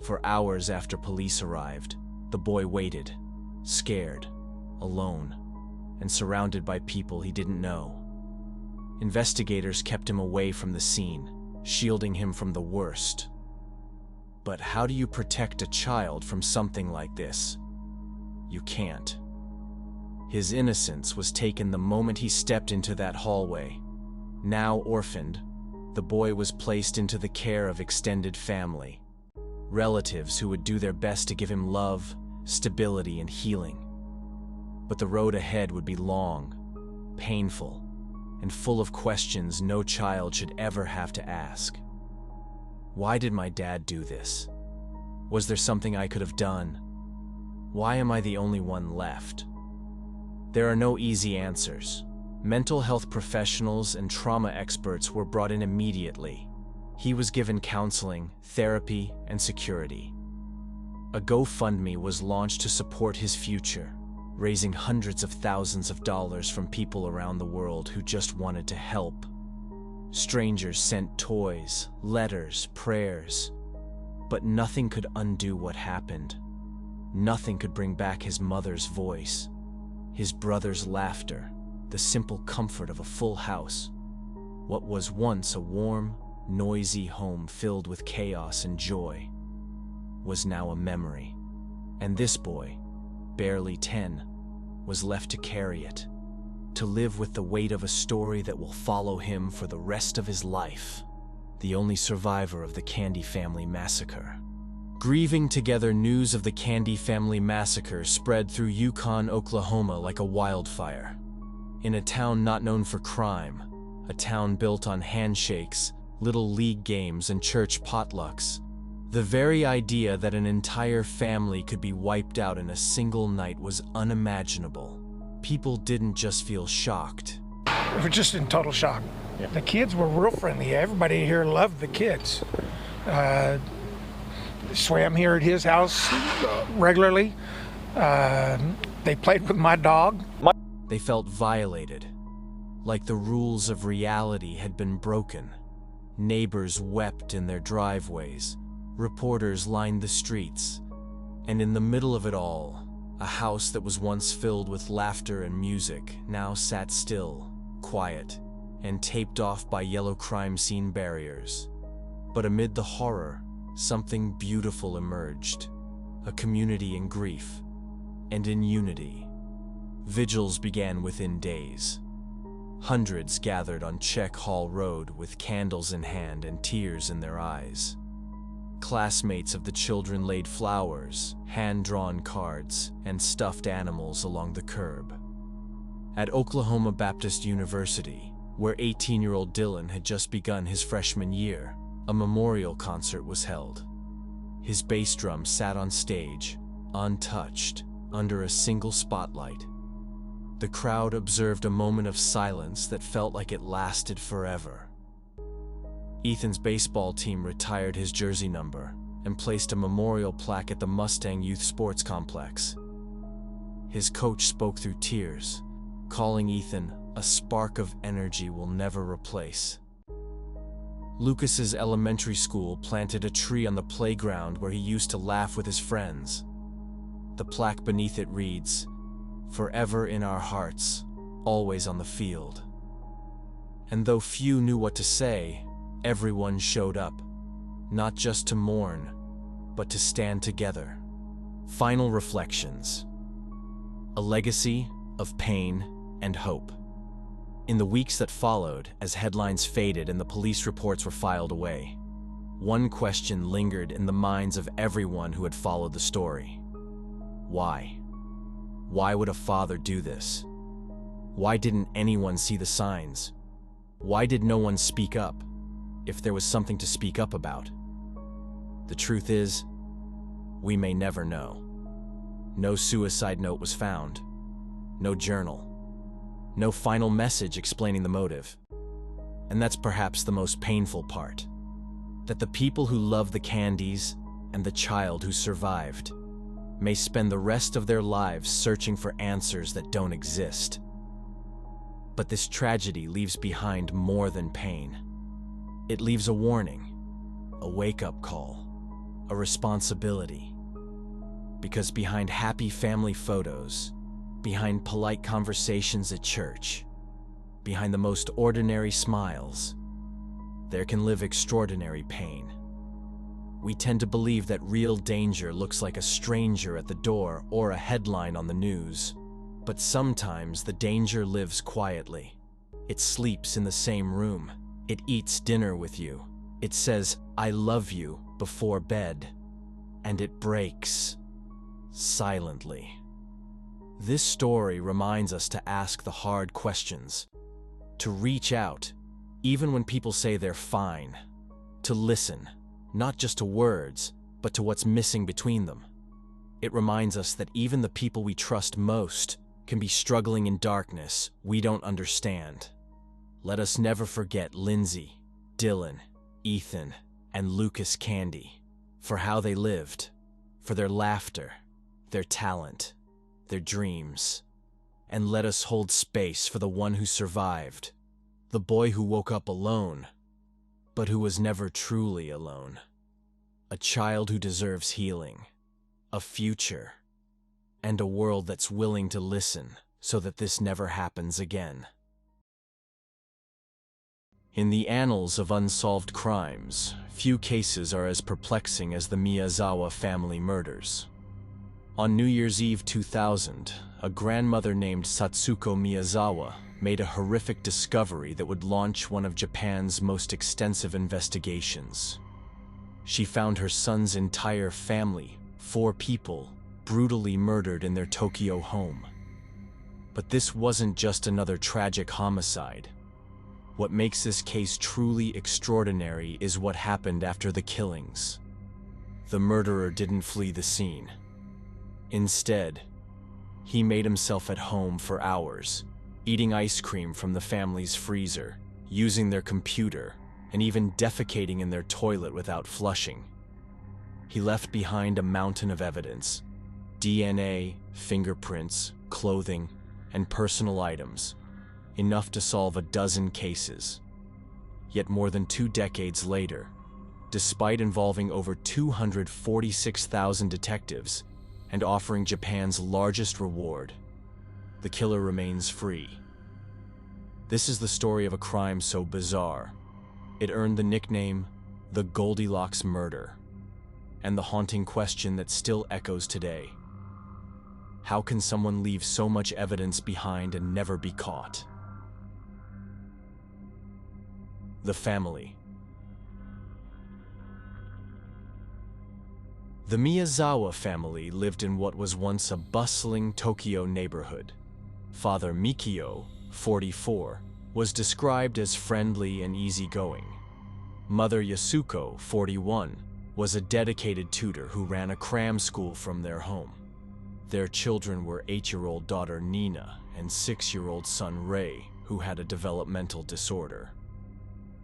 For hours after police arrived, the boy waited, scared, alone, and surrounded by people he didn't know. Investigators kept him away from the scene, shielding him from the worst. But how do you protect a child from something like this? You can't. His innocence was taken the moment he stepped into that hallway. Now orphaned, the boy was placed into the care of extended family, relatives who would do their best to give him love, stability, and healing. But the road ahead would be long, painful, and full of questions no child should ever have to ask. Why did my dad do this? Was there something I could have done? Why am I the only one left? There are no easy answers. Mental health professionals and trauma experts were brought in immediately. He was given counseling, therapy, and security. A GoFundMe was launched to support his future, raising hundreds of thousands of dollars from people around the world who just wanted to help. Strangers sent toys, letters, prayers, but nothing could undo what happened. Nothing could bring back his mother's voice, his brother's laughter, the simple comfort of a full house. What was once a warm, noisy home filled with chaos and joy was now a memory. And this boy, barely 10, was left to carry it, to live with the weight of a story that will follow him for the rest of his life. The only survivor of the Candy family massacre. Grieving together, news of the Candy family massacre spread through Yukon, Oklahoma like a wildfire. In a town not known for crime, a town built on handshakes, little league games, and church potlucks, the very idea that an entire family could be wiped out in a single night was unimaginable. People didn't just feel shocked. We were just in total shock. Yeah. The kids were real friendly. Everybody here loved the kids. Swam here at his house regularly. They played with my dog. They felt violated, like the rules of reality had been broken. Neighbors wept in their driveways. Reporters lined the streets. And in the middle of it all, a house that was once filled with laughter and music now sat still, quiet, and taped off by yellow crime scene barriers. But amid the horror, something beautiful emerged. A community in grief and in unity. Vigils began within days. Hundreds gathered on Czech Hall Road with candles in hand and tears in their eyes. Classmates of the children laid flowers, hand-drawn cards, and stuffed animals along the curb. At Oklahoma Baptist University, where 18-year-old Dylan had just begun his freshman year, a memorial concert was held. His bass drum sat on stage, untouched, under a single spotlight. The crowd observed a moment of silence that felt like it lasted forever. Ethan's baseball team retired his jersey number and placed a memorial plaque at the Mustang Youth Sports Complex. His coach spoke through tears, calling Ethan a spark of energy we'll never replace. Lucas's elementary school planted a tree on the playground where he used to laugh with his friends. The plaque beneath it reads, "Forever in our hearts, always on the field." And though few knew what to say, everyone showed up, not just to mourn, but to stand together. Final reflections. A legacy of pain and hope. In the weeks that followed, as headlines faded and the police reports were filed away, one question lingered in the minds of everyone who had followed the story. Why? Why would a father do this? Why didn't anyone see the signs? Why did no one speak up, if there was something to speak up about? The truth is, we may never know. No suicide note was found. No journal. No final message explaining the motive. And that's perhaps the most painful part. That the people who love the candies and the child who survived may spend the rest of their lives searching for answers that don't exist. But this tragedy leaves behind more than pain. It leaves a warning, a wake-up call, a responsibility. Because behind happy family photos, behind polite conversations at church, behind the most ordinary smiles, there can live extraordinary pain. We tend to believe that real danger looks like a stranger at the door or a headline on the news. But sometimes the danger lives quietly. It sleeps in the same room. It eats dinner with you. It says, "I love you," before bed. And it breaks silently. This story reminds us to ask the hard questions, to reach out, even when people say they're fine, to listen, not just to words, but to what's missing between them. It reminds us that even the people we trust most can be struggling in darkness we don't understand. Let us never forget Lindsay, Dylan, Ethan, and Lucas Candy for how they lived, for their laughter, their talent, their dreams. And let us hold space for the one who survived, the boy who woke up alone, but who was never truly alone. A child who deserves healing, a future, and a world that's willing to listen so that this never happens again. In the annals of unsolved crimes, few cases are as perplexing as the Miyazawa family murders. On New Year's Eve 2000, a grandmother named Satsuko Miyazawa made a horrific discovery that would launch one of Japan's most extensive investigations. She found her son's entire family, 4 people, brutally murdered in their Tokyo home. But this wasn't just another tragic homicide. What makes this case truly extraordinary is what happened after the killings. The murderer didn't flee the scene. Instead, he made himself at home for hours, eating ice cream from the family's freezer, using their computer, and even defecating in their toilet without flushing. He left behind a mountain of evidence: DNA, fingerprints, clothing, and personal items, enough to solve a dozen cases. Yet more than 2 decades later, despite involving over 246,000 detectives and offering Japan's largest reward, the killer remains free. This is the story of a crime so bizarre, it earned the nickname the Goldilocks Murder, and the haunting question that still echoes today: how can someone leave so much evidence behind and never be caught? The family. The Miyazawa family lived in what was once a bustling Tokyo neighborhood. Father Mikio, 44, was described as friendly and easygoing. Mother Yasuko, 41, was a dedicated tutor who ran a cram school from their home. Their children were 8-year-old daughter Nina and 6-year-old son Ray, who had a developmental disorder.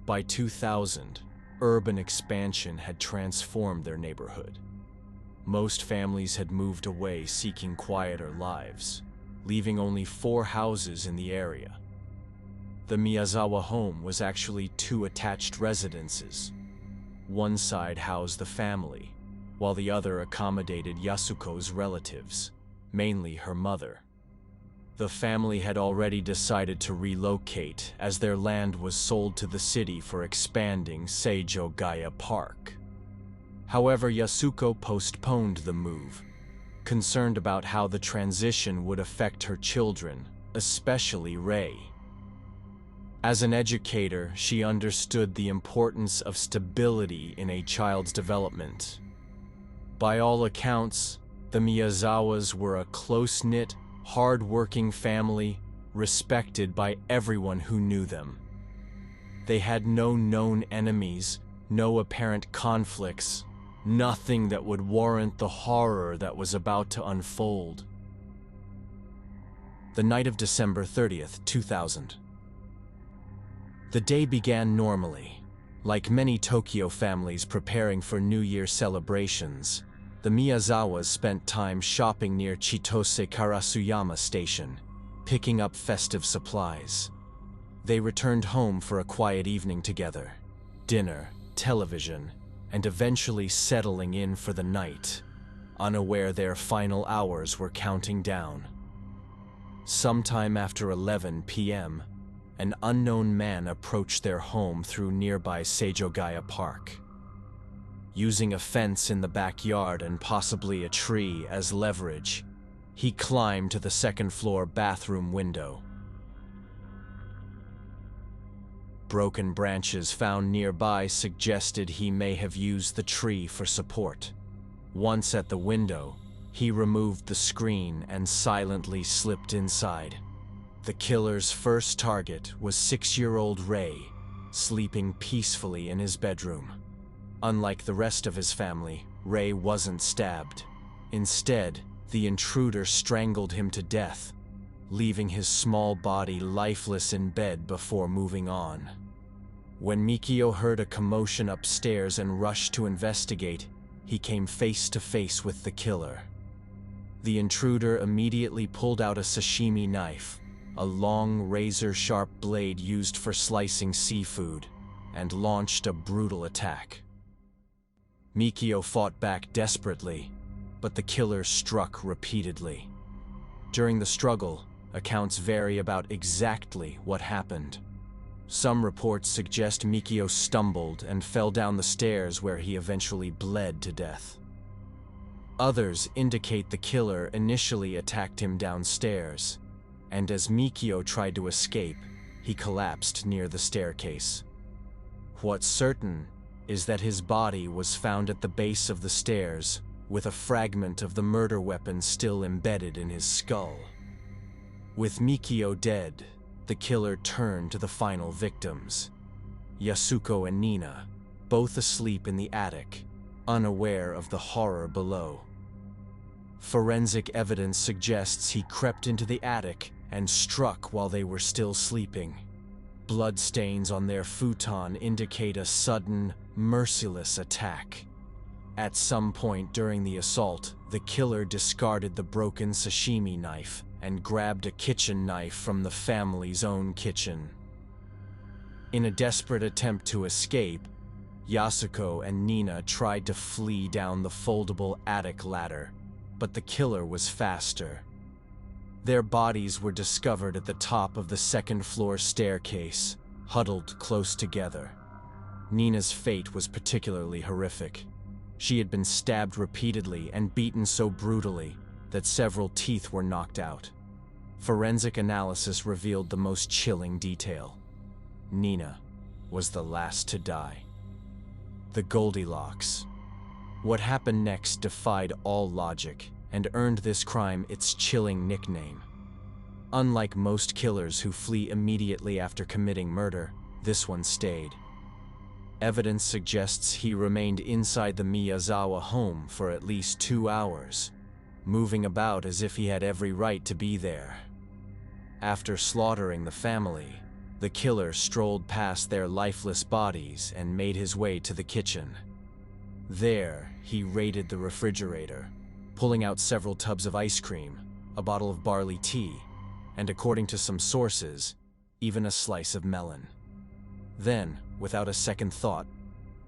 By 2000, urban expansion had transformed their neighborhood. Most families had moved away seeking quieter lives, leaving only 4 houses in the area. The Miyazawa home was actually two attached residences. One side housed the family, while the other accommodated Yasuko's relatives, mainly her mother. The family had already decided to relocate as their land was sold to the city for expanding Seijo Gaya Park. However, Yasuko postponed the move, concerned about how the transition would affect her children, especially Rei. As an educator, she understood the importance of stability in a child's development. By all accounts, the Miyazawas were a close-knit, hard-working family, respected by everyone who knew them. They had no known enemies, no apparent conflicts, nothing that would warrant the horror that was about to unfold. The night of December 30th, 2000. The day began normally. Like many Tokyo families preparing for New Year celebrations, the Miyazawas spent time shopping near Chitose Karasuyama Station, picking up festive supplies. They returned home for a quiet evening together, dinner, television, and eventually settling in for the night, unaware their final hours were counting down. Sometime after 11 p.m., an unknown man approached their home through nearby Seijogaya Park. Using a fence in the backyard and possibly a tree as leverage, he climbed to the second-floor bathroom window. Broken branches found nearby suggested he may have used the tree for support. Once at the window, he removed the screen and silently slipped inside. The killer's first target was 6-year-old Rei, sleeping peacefully in his bedroom. Unlike the rest of his family, Rei wasn't stabbed. Instead, the intruder strangled him to death, leaving his small body lifeless in bed before moving on. When Mikio heard a commotion upstairs and rushed to investigate, he came face to face with the killer. The intruder immediately pulled out a sashimi knife, a long razor-sharp blade used for slicing seafood, and launched a brutal attack. Mikio fought back desperately, but the killer struck repeatedly. During the struggle, accounts vary about exactly what happened. Some reports suggest Mikio stumbled and fell down the stairs where he eventually bled to death. Others indicate the killer initially attacked him downstairs, and as Mikio tried to escape, he collapsed near the staircase. What's certain is that his body was found at the base of the stairs, with a fragment of the murder weapon still embedded in his skull. With Mikio dead, the killer turned to the final victims, Yasuko and Nina, both asleep in the attic, unaware of the horror below. Forensic evidence suggests he crept into the attic and struck while they were still sleeping. Bloodstains on their futon indicate a sudden, merciless attack. At some point during the assault, the killer discarded the broken sashimi knife and grabbed a kitchen knife from the family's own kitchen. In a desperate attempt to escape, Yasuko and Nina tried to flee down the foldable attic ladder, but the killer was faster. Their bodies were discovered at the top of the second-floor staircase, huddled close together. Nina's fate was particularly horrific. She had been stabbed repeatedly and beaten so brutally that several teeth were knocked out. Forensic analysis revealed the most chilling detail. Nina was the last to die. The Goldilocks. What happened next defied all logic and earned this crime its chilling nickname. Unlike most killers who flee immediately after committing murder, this one stayed. Evidence suggests he remained inside the Miyazawa home for at least 2 hours, moving about as if he had every right to be there. After slaughtering the family, the killer strolled past their lifeless bodies and made his way to the kitchen. There, he raided the refrigerator, pulling out several tubs of ice cream, a bottle of barley tea, and according to some sources, even a slice of melon. Then, without a second thought,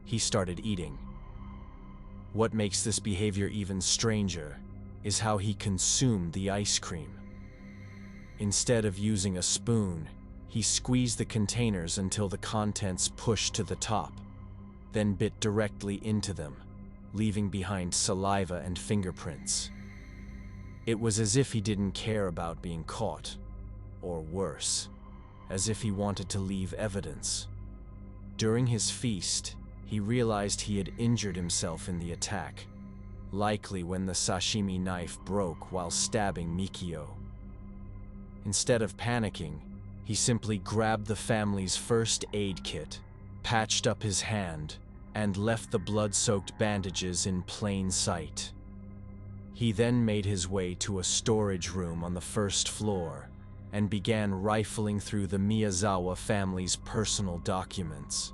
he started eating. What makes this behavior even stranger is how he consumed the ice cream. Instead of using a spoon, he squeezed the containers until the contents pushed to the top, then bit directly into them, leaving behind saliva and fingerprints. It was as if he didn't care about being caught, or worse, as if he wanted to leave evidence. During his feast, he realized he had injured himself in the attack, likely when the sashimi knife broke while stabbing Mikio. Instead of panicking, he simply grabbed the family's first aid kit, patched up his hand, and left the blood-soaked bandages in plain sight. He then made his way to a storage room on the first floor and began rifling through the Miyazawa family's personal documents.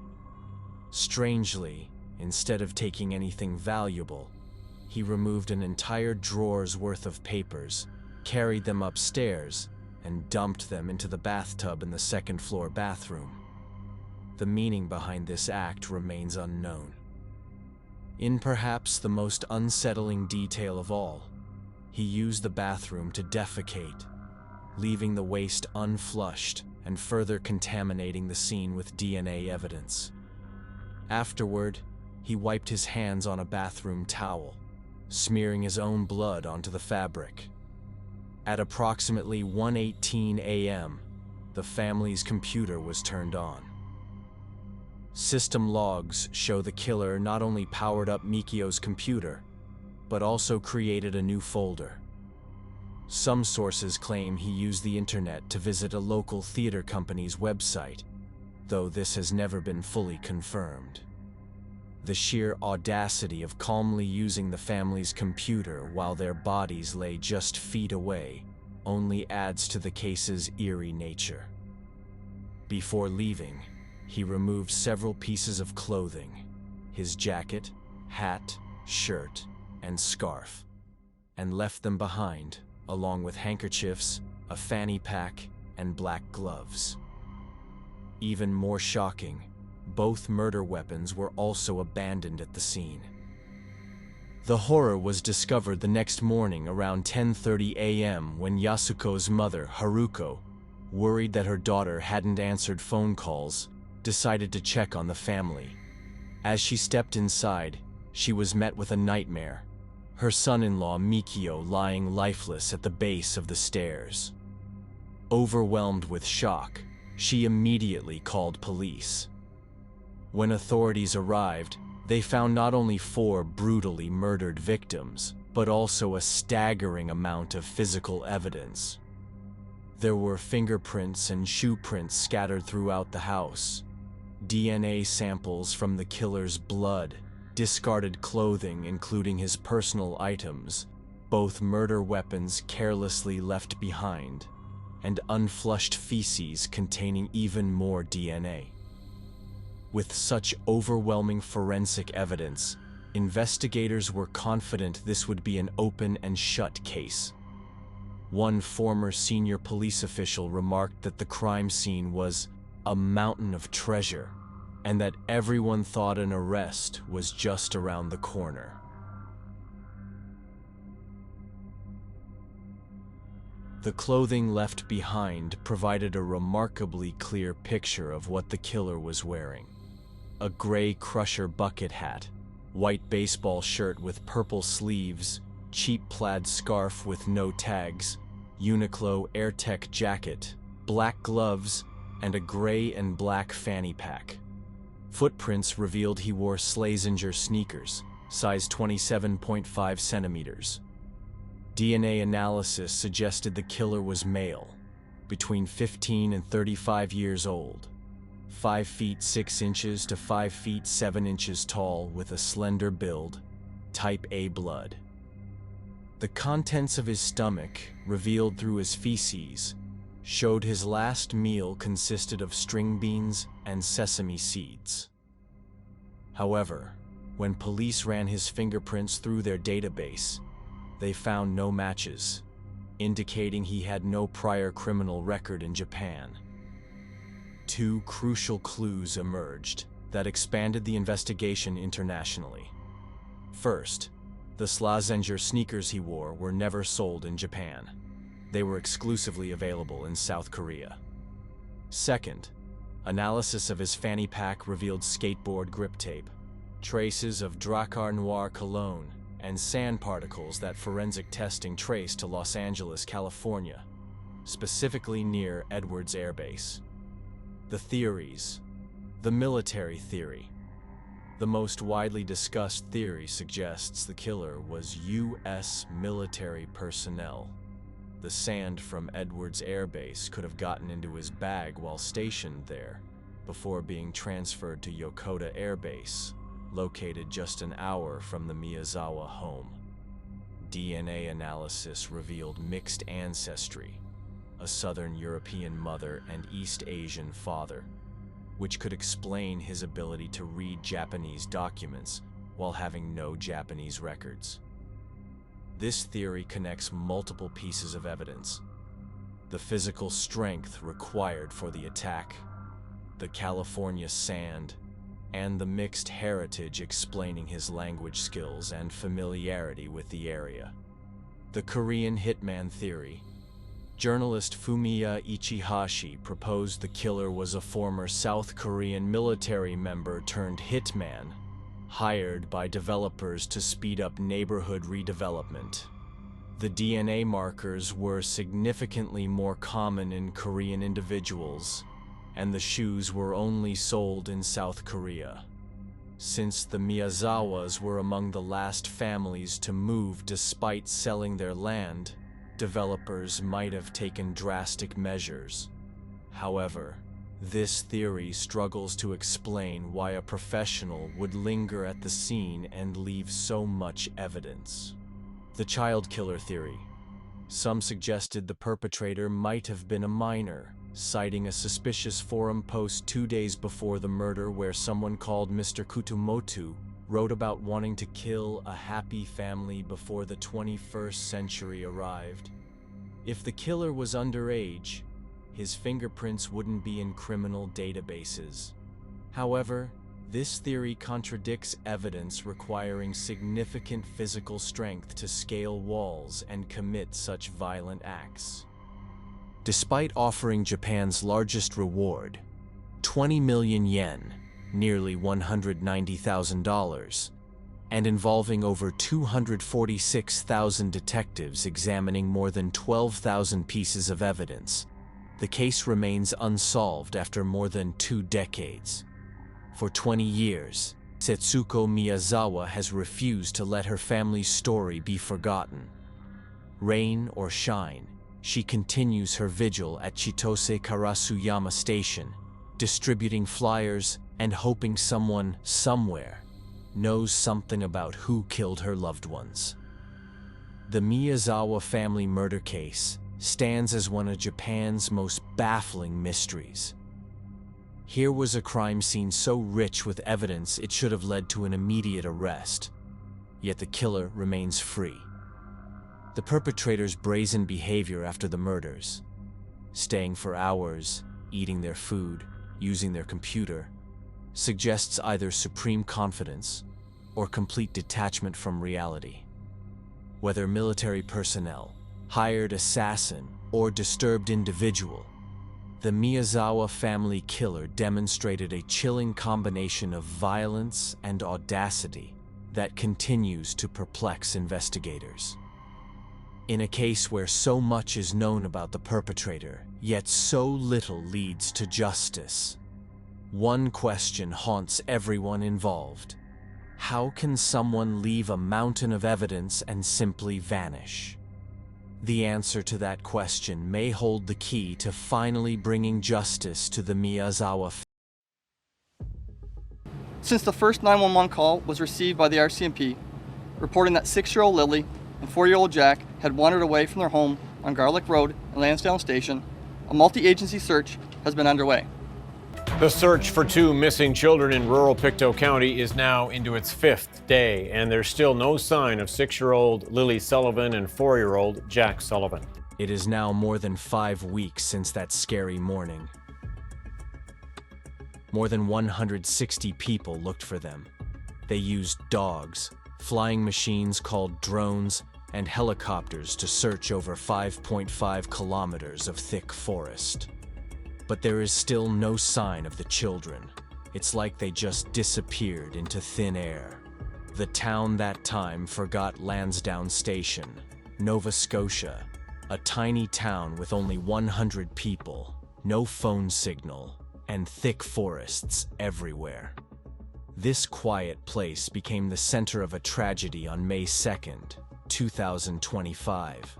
Strangely, instead of taking anything valuable, he removed an entire drawer's worth of papers, carried them upstairs, and dumped them into the bathtub in the second-floor bathroom. The meaning behind this act remains unknown. In perhaps the most unsettling detail of all, he used the bathroom to defecate, leaving the waste unflushed and further contaminating the scene with DNA evidence. Afterward, he wiped his hands on a bathroom towel, smearing his own blood onto the fabric. At approximately 1:18 a.m., the family's computer was turned on. System logs show the killer not only powered up Mikio's computer, but also created a new folder. Some sources claim he used the internet to visit a local theater company's website, though this has never been fully confirmed. The sheer audacity of calmly using the family's computer while their bodies lay just feet away only adds to the case's eerie nature. Before leaving, he removed several pieces of clothing, his jacket, hat, shirt, and scarf, and left them behind, along with handkerchiefs, a fanny pack, and black gloves. Even more shocking, both murder weapons were also abandoned at the scene. The horror was discovered the next morning around 10:30 a.m. when Yasuko's mother, Haruko, worried that her daughter hadn't answered phone calls, decided to check on the family. As she stepped inside, she was met with a nightmare: her son-in-law Mikio lying lifeless at the base of the stairs. Overwhelmed with shock, she immediately called police. When authorities arrived, they found not only 4 brutally murdered victims, but also a staggering amount of physical evidence. There were fingerprints and shoe prints scattered throughout the house, DNA samples from the killer's blood, discarded clothing including his personal items, both murder weapons carelessly left behind, and unflushed feces containing even more DNA. With such overwhelming forensic evidence, investigators were confident this would be an open and shut case. One former senior police official remarked that the crime scene was a mountain of treasure, and that everyone thought an arrest was just around the corner. The clothing left behind provided a remarkably clear picture of what the killer was wearing. A gray Crusher bucket hat, white baseball shirt with purple sleeves, cheap plaid scarf with no tags, Uniqlo AirTech jacket, black gloves, and a gray and black fanny pack. Footprints revealed he wore Slazenger sneakers, size 27.5 centimeters. DNA analysis suggested the killer was male, between 15 and 35 years old, 5 feet 6 inches to 5 feet 7 inches tall with a slender build, type A blood. The contents of his stomach, revealed through his feces, showed his last meal consisted of string beans and sesame seeds. However, when police ran his fingerprints through their database, they found no matches, indicating he had no prior criminal record in Japan. two crucial clues emerged that expanded the investigation internationally. First, the Slazenger sneakers he wore were never sold in Japan. They were exclusively available in South Korea. Second, analysis of his fanny pack revealed skateboard grip tape, traces of Drakkar Noir cologne, and sand particles that forensic testing traced to Los Angeles, California, specifically near Edwards Air Base. The theories. The military theory. The most widely discussed theory suggests the killer was U.S. military personnel. The sand from Edwards Air Base could have gotten into his bag while stationed there, before being transferred to Yokota Air Base, located just an hour from the Miyazawa home. DNA analysis revealed mixed ancestry, a Southern European mother and East Asian father, which could explain his ability to read Japanese documents while having no Japanese records. This theory connects multiple pieces of evidence: the physical strength required for the attack, the California sand, and the mixed heritage explaining his language skills and familiarity with the area. The Korean hitman theory. Journalist Fumiya Ichihashi proposed the killer was a former South Korean military member turned hitman, hired by developers to speed up neighborhood redevelopment. The DNA markers were significantly more common in Korean individuals, and the shoes were only sold in South Korea. Since the Miyazawas were among the last families to move despite selling their land, developers might have taken drastic measures. However, this theory struggles to explain why a professional would linger at the scene and leave so much evidence. The child killer theory. Some suggested the perpetrator might have been a minor, citing a suspicious forum post 2 days before the murder where someone called Mr. Kutumoto wrote about wanting to kill a happy family before the 21st century arrived. If the killer was underage, his fingerprints wouldn't be in criminal databases. However, this theory contradicts evidence requiring significant physical strength to scale walls and commit such violent acts. Despite offering Japan's largest reward, 20 million yen, nearly $190,000, and involving over 246,000 detectives examining more than 12,000 pieces of evidence, the case remains unsolved after more than 2 decades. For 20 years, Setsuko Miyazawa has refused to let her family's story be forgotten. Rain or shine, she continues her vigil at Chitose Karasuyama Station, distributing flyers and hoping someone, somewhere, knows something about who killed her loved ones. The Miyazawa family murder case stands as one of Japan's most baffling mysteries. Here was a crime scene so rich with evidence it should have led to an immediate arrest, yet the killer remains free. The perpetrator's brazen behavior after the murders, staying for hours, eating their food, using their computer, suggests either supreme confidence or complete detachment from reality. Whether military personnel, hired assassin, or disturbed individual, the Miyazawa family killer demonstrated a chilling combination of violence and audacity that continues to perplex investigators. In a case where so much is known about the perpetrator, yet so little leads to justice, one question haunts everyone involved. How can someone leave a mountain of evidence and simply vanish? The answer to that question may hold the key to finally bringing justice to the Miyazawa family. Since the first 911 call was received by the RCMP, reporting that 6-year-old Lily and 4-year-old Jack had wandered away from their home on Garlick Road in Lansdowne Station, a multi-agency search has been underway. The search for 2 missing children in rural Pictou County is now into its 5th day, and there's still no sign of 6-year-old Lily Sullivan and 4-year-old Jack Sullivan. It is now more than 5 weeks since that scary morning. More than 160 people looked for them. They used dogs, flying machines called drones, and helicopters to search over 5.5 kilometers of thick forest. But there is still no sign of the children. It's like they just disappeared into thin air. The town that time forgot Lansdowne Station, Nova Scotia, a tiny town with only 100 people, no phone signal, and thick forests everywhere. This quiet place became the center of a tragedy on May 2nd, 2025.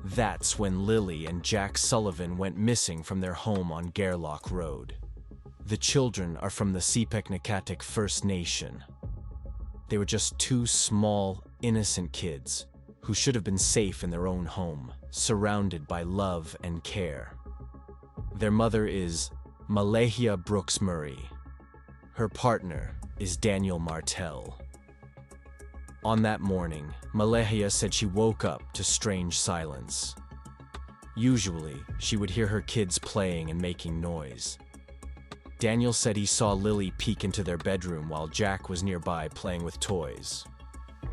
That's when Lily and Jack Sullivan went missing from their home on Gairloch Road. The children are from the Sepeknekatik First Nation. They were just two small, innocent kids who should have been safe in their own home, surrounded by love and care. Their mother is Malahia Brooks Murray. Her partner is Daniel Martell. On that morning, Malahia said she woke up to strange silence. Usually, she would hear her kids playing and making noise. Daniel said he saw Lily peek into their bedroom while Jack was nearby playing with toys.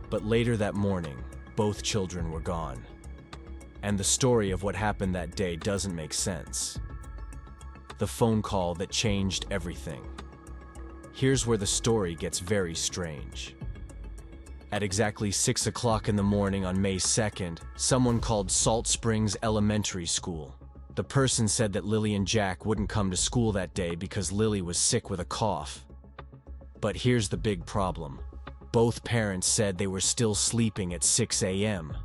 But later that morning, both children were gone. And the story of what happened that day doesn't make sense. The phone call that changed everything. Here's where the story gets very strange. At exactly 6 o'clock in the morning on May 2nd, someone called Salt Springs Elementary School. The person said that Lily and Jack wouldn't come to school that day because Lily was sick with a cough. But here's the big problem. Both parents said they were still sleeping at 6 a.m.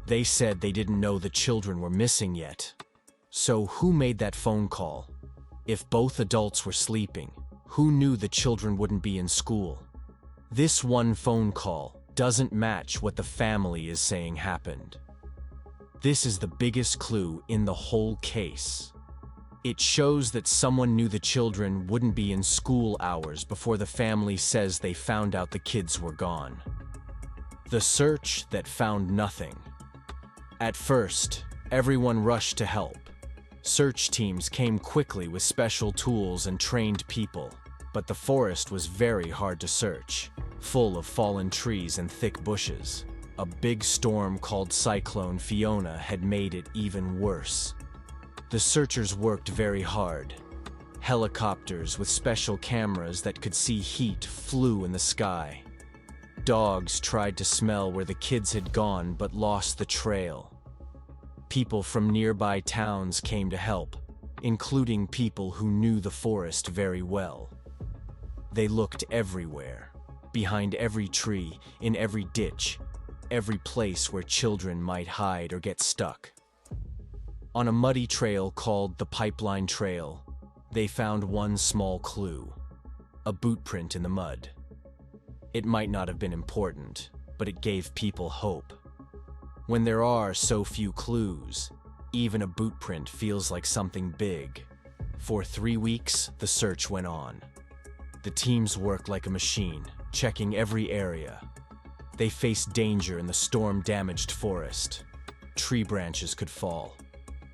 They said they didn't know the children were missing yet. So who made that phone call? If both adults were sleeping, who knew the children wouldn't be in school? This one phone call doesn't match what the family is saying happened. This is the biggest clue in the whole case. It shows that someone knew the children wouldn't be in school hours before the family says they found out the kids were gone. The search that found nothing. At first, everyone rushed to help. Search teams came quickly with special tools and trained people, but the forest was very hard to search, full of fallen trees and thick bushes. A big storm called Cyclone Fiona had made it even worse. The searchers worked very hard. Helicopters with special cameras that could see heat flew in the sky. Dogs tried to smell where the kids had gone but lost the trail. People from nearby towns came to help, including people who knew the forest very well. They looked everywhere, behind every tree, in every ditch, every place where children might hide or get stuck. On a muddy trail called the Pipeline Trail, they found one small clue: a boot print in the mud. It might not have been important, but it gave people hope. When there are so few clues, even a boot print feels like something big. For 3 weeks, the search went on. The teams worked like a machine, checking every area. They faced danger in the storm-damaged forest. Tree branches could fall.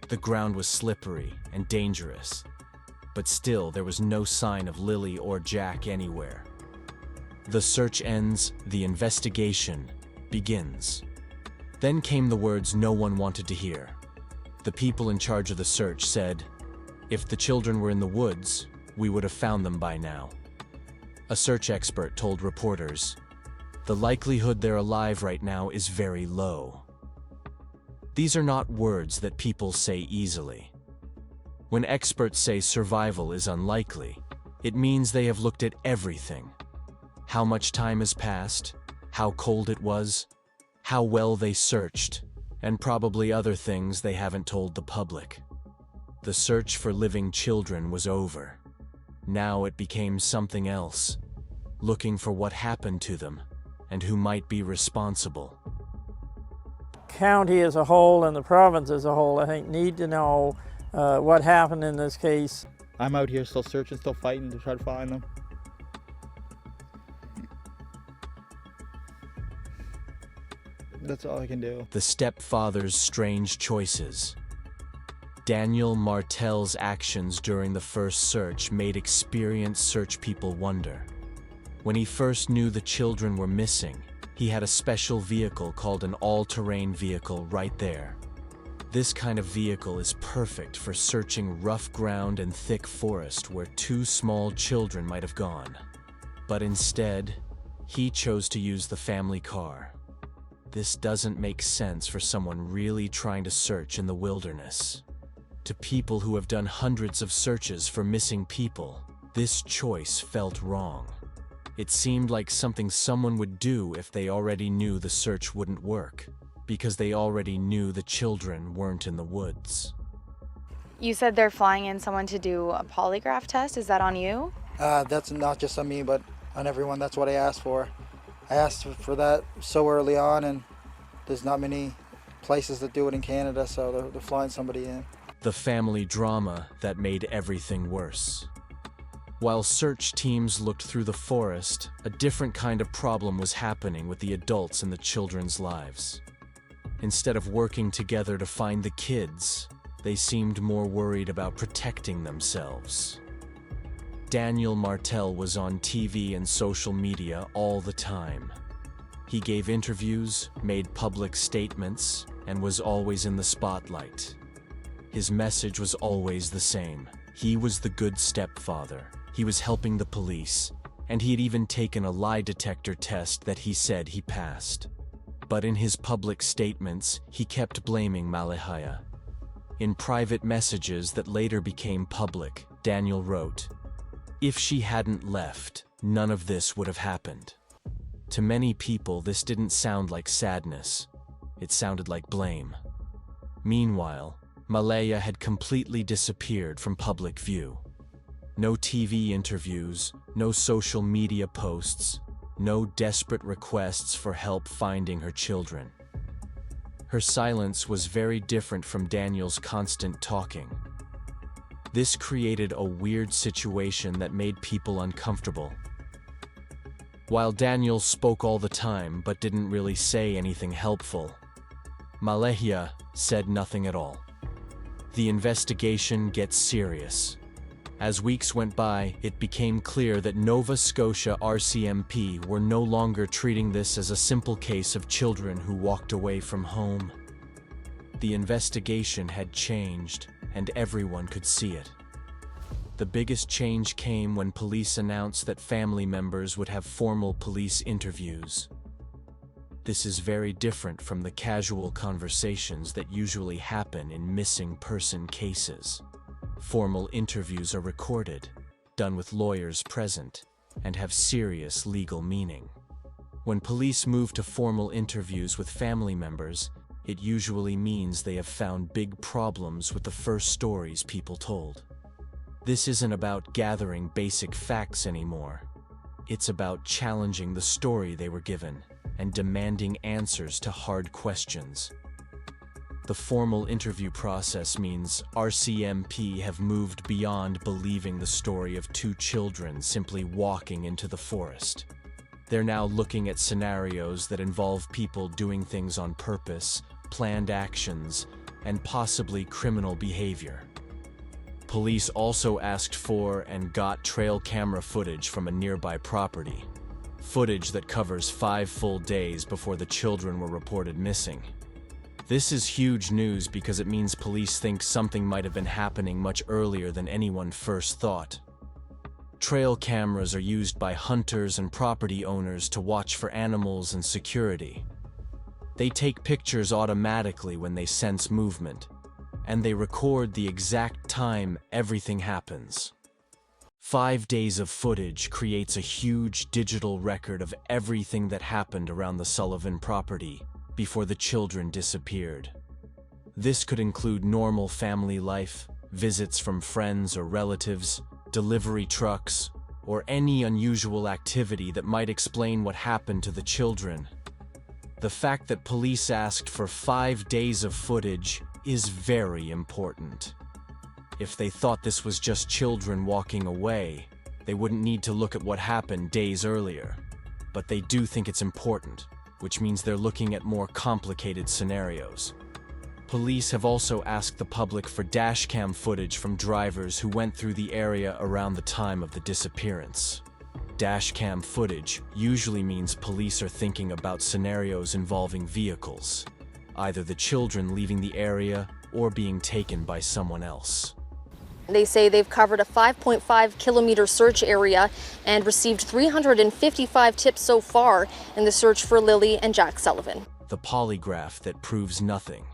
The ground was slippery and dangerous. But still, there was no sign of Lily or Jack anywhere. The search ends, the investigation begins. Then came the words no one wanted to hear. The people in charge of the search said, "If the children were in the woods, we would have found them by now." A search expert told reporters, "The likelihood they're alive right now is very low." These are not words that people say easily. When experts say survival is unlikely, it means they have looked at everything. How much time has passed, how cold it was, how well they searched, and probably other things they haven't told the public. The search for living children was over. Now it became something else, looking for what happened to them and who might be responsible. County as a whole and the province as a whole, I think, need to know what happened in this case. I'm out here still searching, still fighting to try to find them. That's all I can do. The stepfather's strange choices. Daniel Martel's actions during the first search made experienced search people wonder. When he first knew the children were missing, he had a special vehicle called an all-terrain vehicle right there. This kind of vehicle is perfect for searching rough ground and thick forest where 2 small children might have gone. But instead, he chose to use the family car. This doesn't make sense for someone really trying to search in the wilderness. To people who have done hundreds of searches for missing people, this choice felt wrong. It seemed like something someone would do if they already knew the search wouldn't work, because they already knew the children weren't in the woods. You said they're flying in someone to do a polygraph test. Is that on you? That's not just on me, but on everyone. That's what I asked for. I asked for that so early on, and there's not many places that do it in Canada, so they're flying somebody in. The family drama that made everything worse. While search teams looked through the forest, a different kind of problem was happening with the adults in the children's lives. Instead of working together to find the kids, they seemed more worried about protecting themselves. Daniel Martel was on TV and social media all the time. He gave interviews, made public statements, and was always in the spotlight. His message was always the same. He was the good stepfather. He was helping the police, and he had even taken a lie detector test that he said he passed. But in his public statements, he kept blaming Malahia. In private messages that later became public, Daniel wrote, "If she hadn't left, none of this would have happened." To many people, this didn't sound like sadness. It sounded like blame. Meanwhile, Malaya had completely disappeared from public view. No TV interviews, no social media posts, no desperate requests for help finding her children. Her silence was very different from Daniel's constant talking. This created a weird situation that made people uncomfortable. While Daniel spoke all the time but didn't really say anything helpful, Malahia said nothing at all. The investigation gets serious. As weeks went by, it became clear that Nova Scotia RCMP were no longer treating this as a simple case of children who walked away from home. The investigation had changed, and everyone could see it. The biggest change came when police announced that family members would have formal police interviews. This is very different from the casual conversations that usually happen in missing person cases. Formal interviews are recorded, done with lawyers present, and have serious legal meaning. When police move to formal interviews with family members, it usually means they have found big problems with the first stories people told. This isn't about gathering basic facts anymore. It's about challenging the story they were given and demanding answers to hard questions. The formal interview process means RCMP have moved beyond believing the story of 2 children simply walking into the forest. They're now looking at scenarios that involve people doing things on purpose, planned actions, and possibly criminal behavior. Police also asked for and got trail camera footage from a nearby property. Footage that covers 5 full days before the children were reported missing. This is huge news because it means police think something might have been happening much earlier than anyone first thought. Trail cameras are used by hunters and property owners to watch for animals and security. They take pictures automatically when they sense movement, and they record the exact time everything happens. 5 days of footage creates a huge digital record of everything that happened around the Sullivan property before the children disappeared. This could include normal family life, visits from friends or relatives, delivery trucks, or any unusual activity that might explain what happened to the children. The fact that police asked for 5 days of footage is very important. If they thought this was just children walking away, they wouldn't need to look at what happened days earlier. But they do think it's important, which means they're looking at more complicated scenarios. Police have also asked the public for dashcam footage from drivers who went through the area around the time of the disappearance. Dashcam footage usually means police are thinking about scenarios involving vehicles, either the children leaving the area or being taken by someone else. They say they've covered a 5.5-kilometer search area and received 355 tips so far in the search for Lily and Jack Sullivan. The polygraph that proves nothing.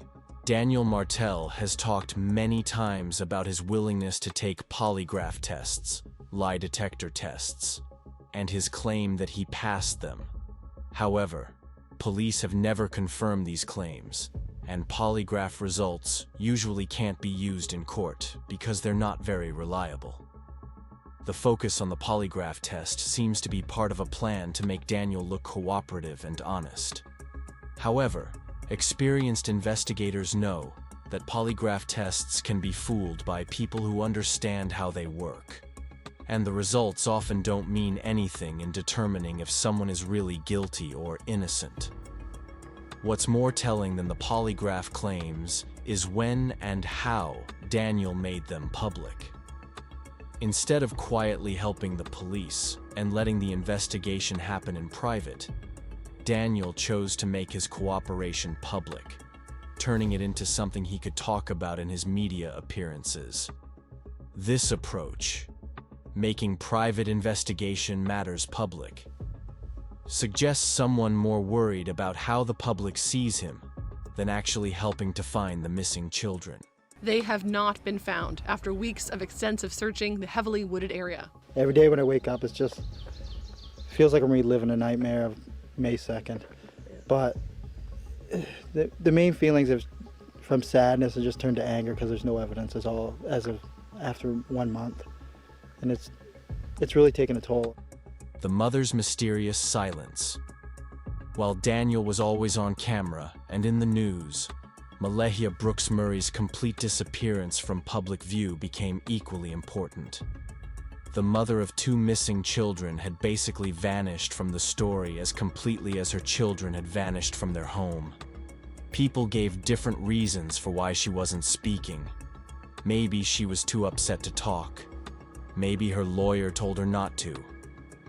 Daniel Martel has talked many times about his willingness to take polygraph tests, lie detector tests, and his claim that he passed them. However, police have never confirmed these claims, and polygraph results usually can't be used in court because they're not very reliable. The focus on the polygraph test seems to be part of a plan to make Daniel look cooperative and honest. However, experienced investigators know that polygraph tests can be fooled by people who understand how they work, and the results often don't mean anything in determining if someone is really guilty or innocent. What's more telling than the polygraph claims is when and how Daniel made them public. Instead of quietly helping the police and letting the investigation happen in private, Daniel chose to make his cooperation public, turning it into something he could talk about in his media appearances. This approach, making private investigation matters public, suggests someone more worried about how the public sees him than actually helping to find the missing children. They have not been found after weeks of extensive searching the heavily wooded area. Every day when I wake up, feels like I'm reliving a nightmare of May 2nd. But the main feelings from sadness have just turned to anger because there's no evidence as of after 1 month. And it's really taken a toll. The mother's mysterious silence. While Daniel was always on camera and in the news, Malehia Brooks Murray's complete disappearance from public view became equally important. The mother of 2 missing children had basically vanished from the story as completely as her children had vanished from their home. People gave different reasons for why she wasn't speaking. Maybe she was too upset to talk. Maybe her lawyer told her not to.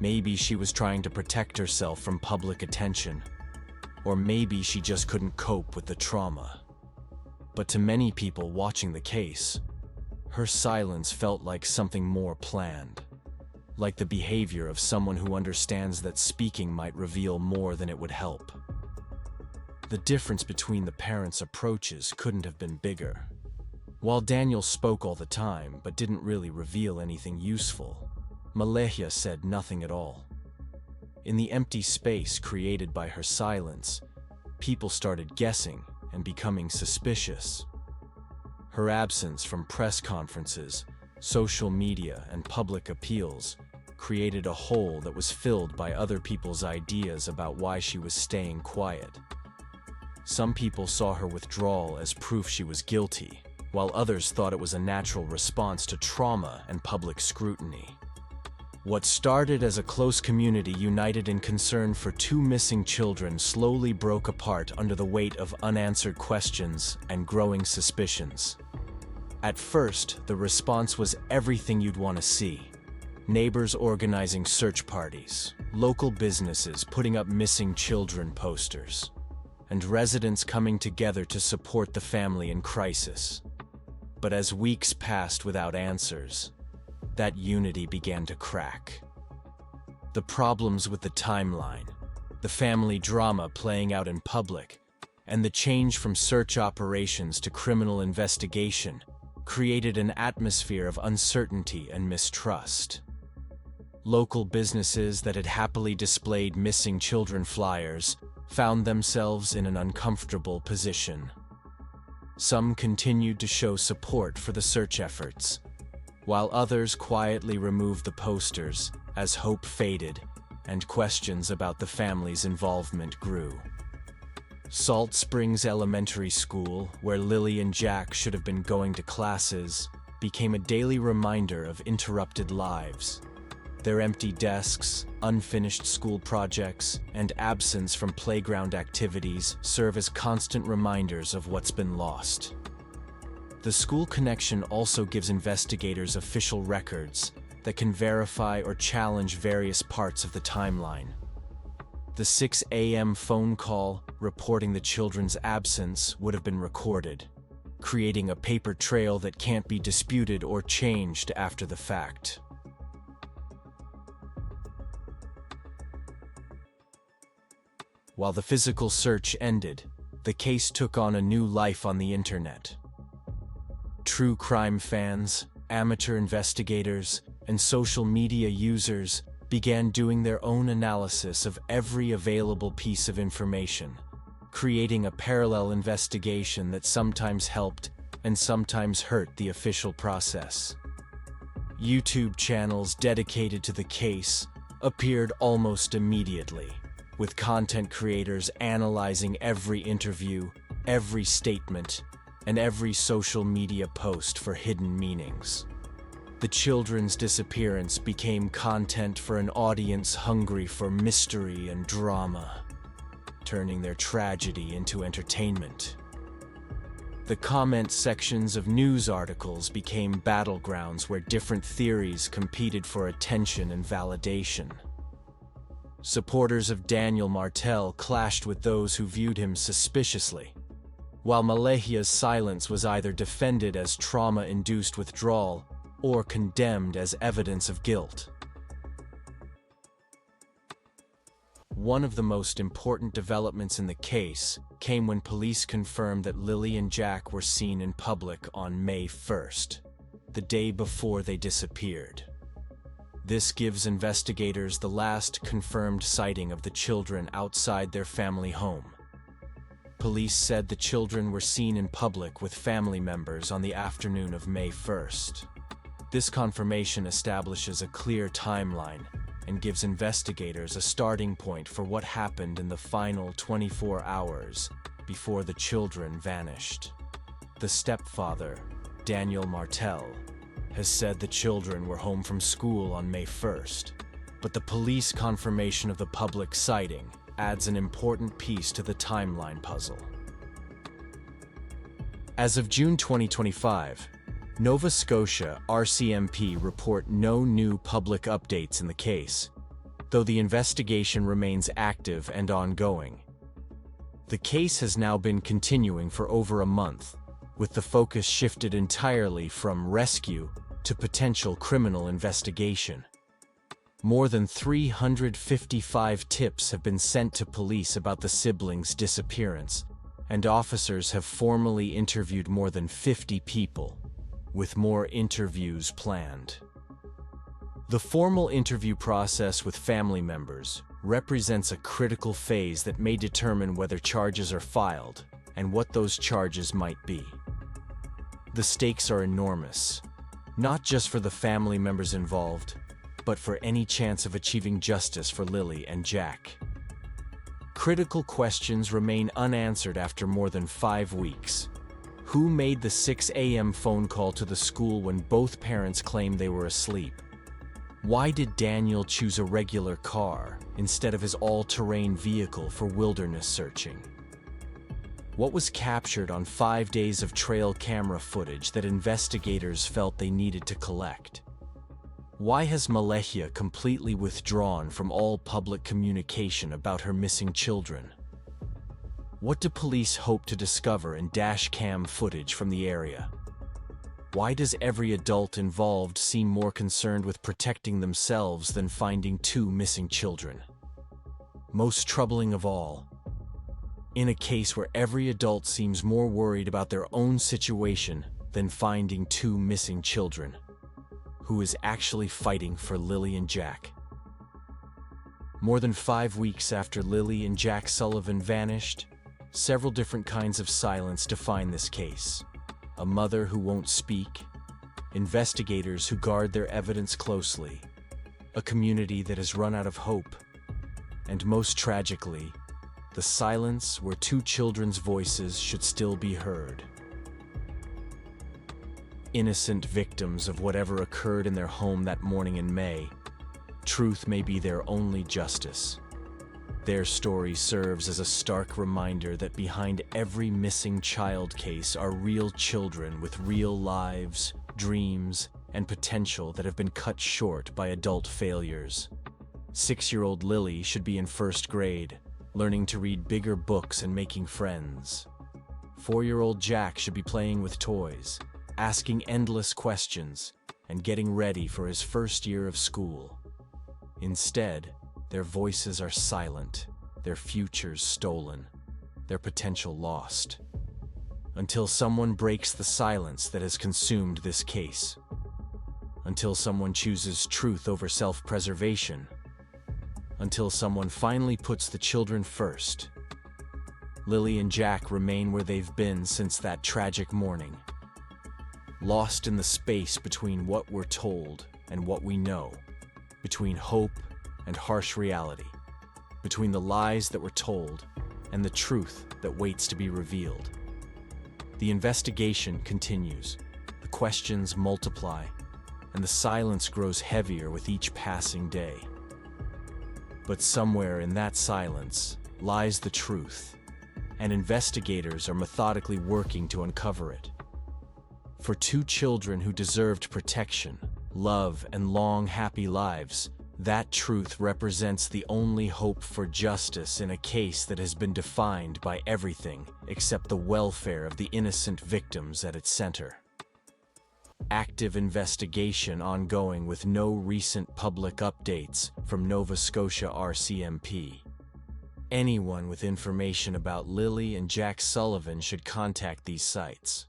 Maybe she was trying to protect herself from public attention. Or maybe she just couldn't cope with the trauma. But to many people watching the case, her silence felt like something more planned, like the behavior of someone who understands that speaking might reveal more than it would help. The difference between the parents' approaches couldn't have been bigger. While Daniel spoke all the time but didn't really reveal anything useful, Malehia said nothing at all. In the empty space created by her silence, people started guessing and becoming suspicious. Her absence from press conferences, social media, and public appeals created a hole that was filled by other people's ideas about why she was staying quiet. Some people saw her withdrawal as proof she was guilty, while others thought it was a natural response to trauma and public scrutiny. What started as a close community united in concern for 2 missing children slowly broke apart under the weight of unanswered questions and growing suspicions. At first, the response was everything you'd want to see. Neighbors organizing search parties, local businesses putting up missing children posters, and residents coming together to support the family in crisis. But as weeks passed without answers, that unity began to crack. The problems with the timeline, the family drama playing out in public, and the change from search operations to criminal investigation created an atmosphere of uncertainty and mistrust. Local businesses that had happily displayed missing children flyers found themselves in an uncomfortable position. Some continued to show support for the search efforts, while others quietly removed the posters as hope faded and questions about the family's involvement grew. Salt Springs Elementary School, where Lily and Jack should have been going to classes, became a daily reminder of interrupted lives. Their empty desks, unfinished school projects, and absence from playground activities serve as constant reminders of what's been lost. The school connection also gives investigators official records that can verify or challenge various parts of the timeline. The 6 a.m. phone call reporting the children's absence would have been recorded, creating a paper trail that can't be disputed or changed after the fact. While the physical search ended, the case took on a new life on the internet. True crime fans, amateur investigators, and social media users began doing their own analysis of every available piece of information, creating a parallel investigation that sometimes helped and sometimes hurt the official process. YouTube channels dedicated to the case appeared almost immediately, with content creators analyzing every interview, every statement, and every social media post for hidden meanings. The children's disappearance became content for an audience hungry for mystery and drama, turning their tragedy into entertainment. The comment sections of news articles became battlegrounds where different theories competed for attention and validation. Supporters of Daniel Martel clashed with those who viewed him suspiciously, while Malehia's silence was either defended as trauma-induced withdrawal or condemned as evidence of guilt. One of the most important developments in the case came when police confirmed that Lily and Jack were seen in public on May 1st, the day before they disappeared. This gives investigators the last confirmed sighting of the children outside their family home. Police said the children were seen in public with family members on the afternoon of May 1st. This confirmation establishes a clear timeline and gives investigators a starting point for what happened in the final 24 hours before the children vanished. The stepfather, Daniel Martel, has said the children were home from school on May 1st, but the police confirmation of the public sighting adds an important piece to the timeline puzzle. As of June 2025, Nova Scotia RCMP report no new public updates in the case, though the investigation remains active and ongoing. The case has now been continuing for over a month, with the focus shifted entirely from rescue to potential criminal investigation. More than 355 tips have been sent to police about the siblings' disappearance, and officers have formally interviewed more than 50 people, with more interviews planned. The formal interview process with family members represents a critical phase that may determine whether charges are filed and what those charges might be. The stakes are enormous, not just for the family members involved, but for any chance of achieving justice for Lily and Jack. Critical questions remain unanswered after more than 5 weeks. Who made the 6 a.m. phone call to the school when both parents claimed they were asleep? Why did Daniel choose a regular car instead of his all-terrain vehicle for wilderness searching? What was captured on 5 days of trail camera footage that investigators felt they needed to collect? Why has Malehia completely withdrawn from all public communication about her missing children? What do police hope to discover in dash cam footage from the area? Why does every adult involved seem more concerned with protecting themselves than finding 2 missing children? Most troubling of all, in a case where every adult seems more worried about their own situation than finding 2 missing children, who is actually fighting for Lily and Jack? More than 5 weeks after Lily and Jack Sullivan vanished, several different kinds of silence define this case. A mother who won't speak, investigators who guard their evidence closely, a community that has run out of hope, and most tragically, the silence where 2 children's voices should still be heard. Innocent victims of whatever occurred in their home that morning in May, Truth may be their only justice. Their story serves as a stark reminder that behind every missing child case are real children with real lives, dreams, and potential that have been cut short by adult failures. 6-year-old Lily should be in 1st grade, learning to read bigger books and making friends. 4-year-old Jack should be playing with toys, asking endless questions, and getting ready for his 1st year of school. Instead, their voices are silent, their futures stolen, their potential lost. Until someone breaks the silence that has consumed this case. Until someone chooses truth over self-preservation. Until someone finally puts the children first. Lily and Jack remain where they've been since that tragic morning. Lost in the space between what we're told and what we know. Between hope and harsh reality, between the lies that were told and the truth that waits to be revealed. The investigation continues, the questions multiply, and the silence grows heavier with each passing day. But somewhere in that silence lies the truth, and investigators are methodically working to uncover it. For 2 children who deserved protection, love, and long, happy lives, that truth represents the only hope for justice in a case that has been defined by everything except the welfare of the innocent victims at its center. Active investigation ongoing with no recent public updates from Nova Scotia RCMP. Anyone with information about Lily and Jack Sullivan should contact these sites.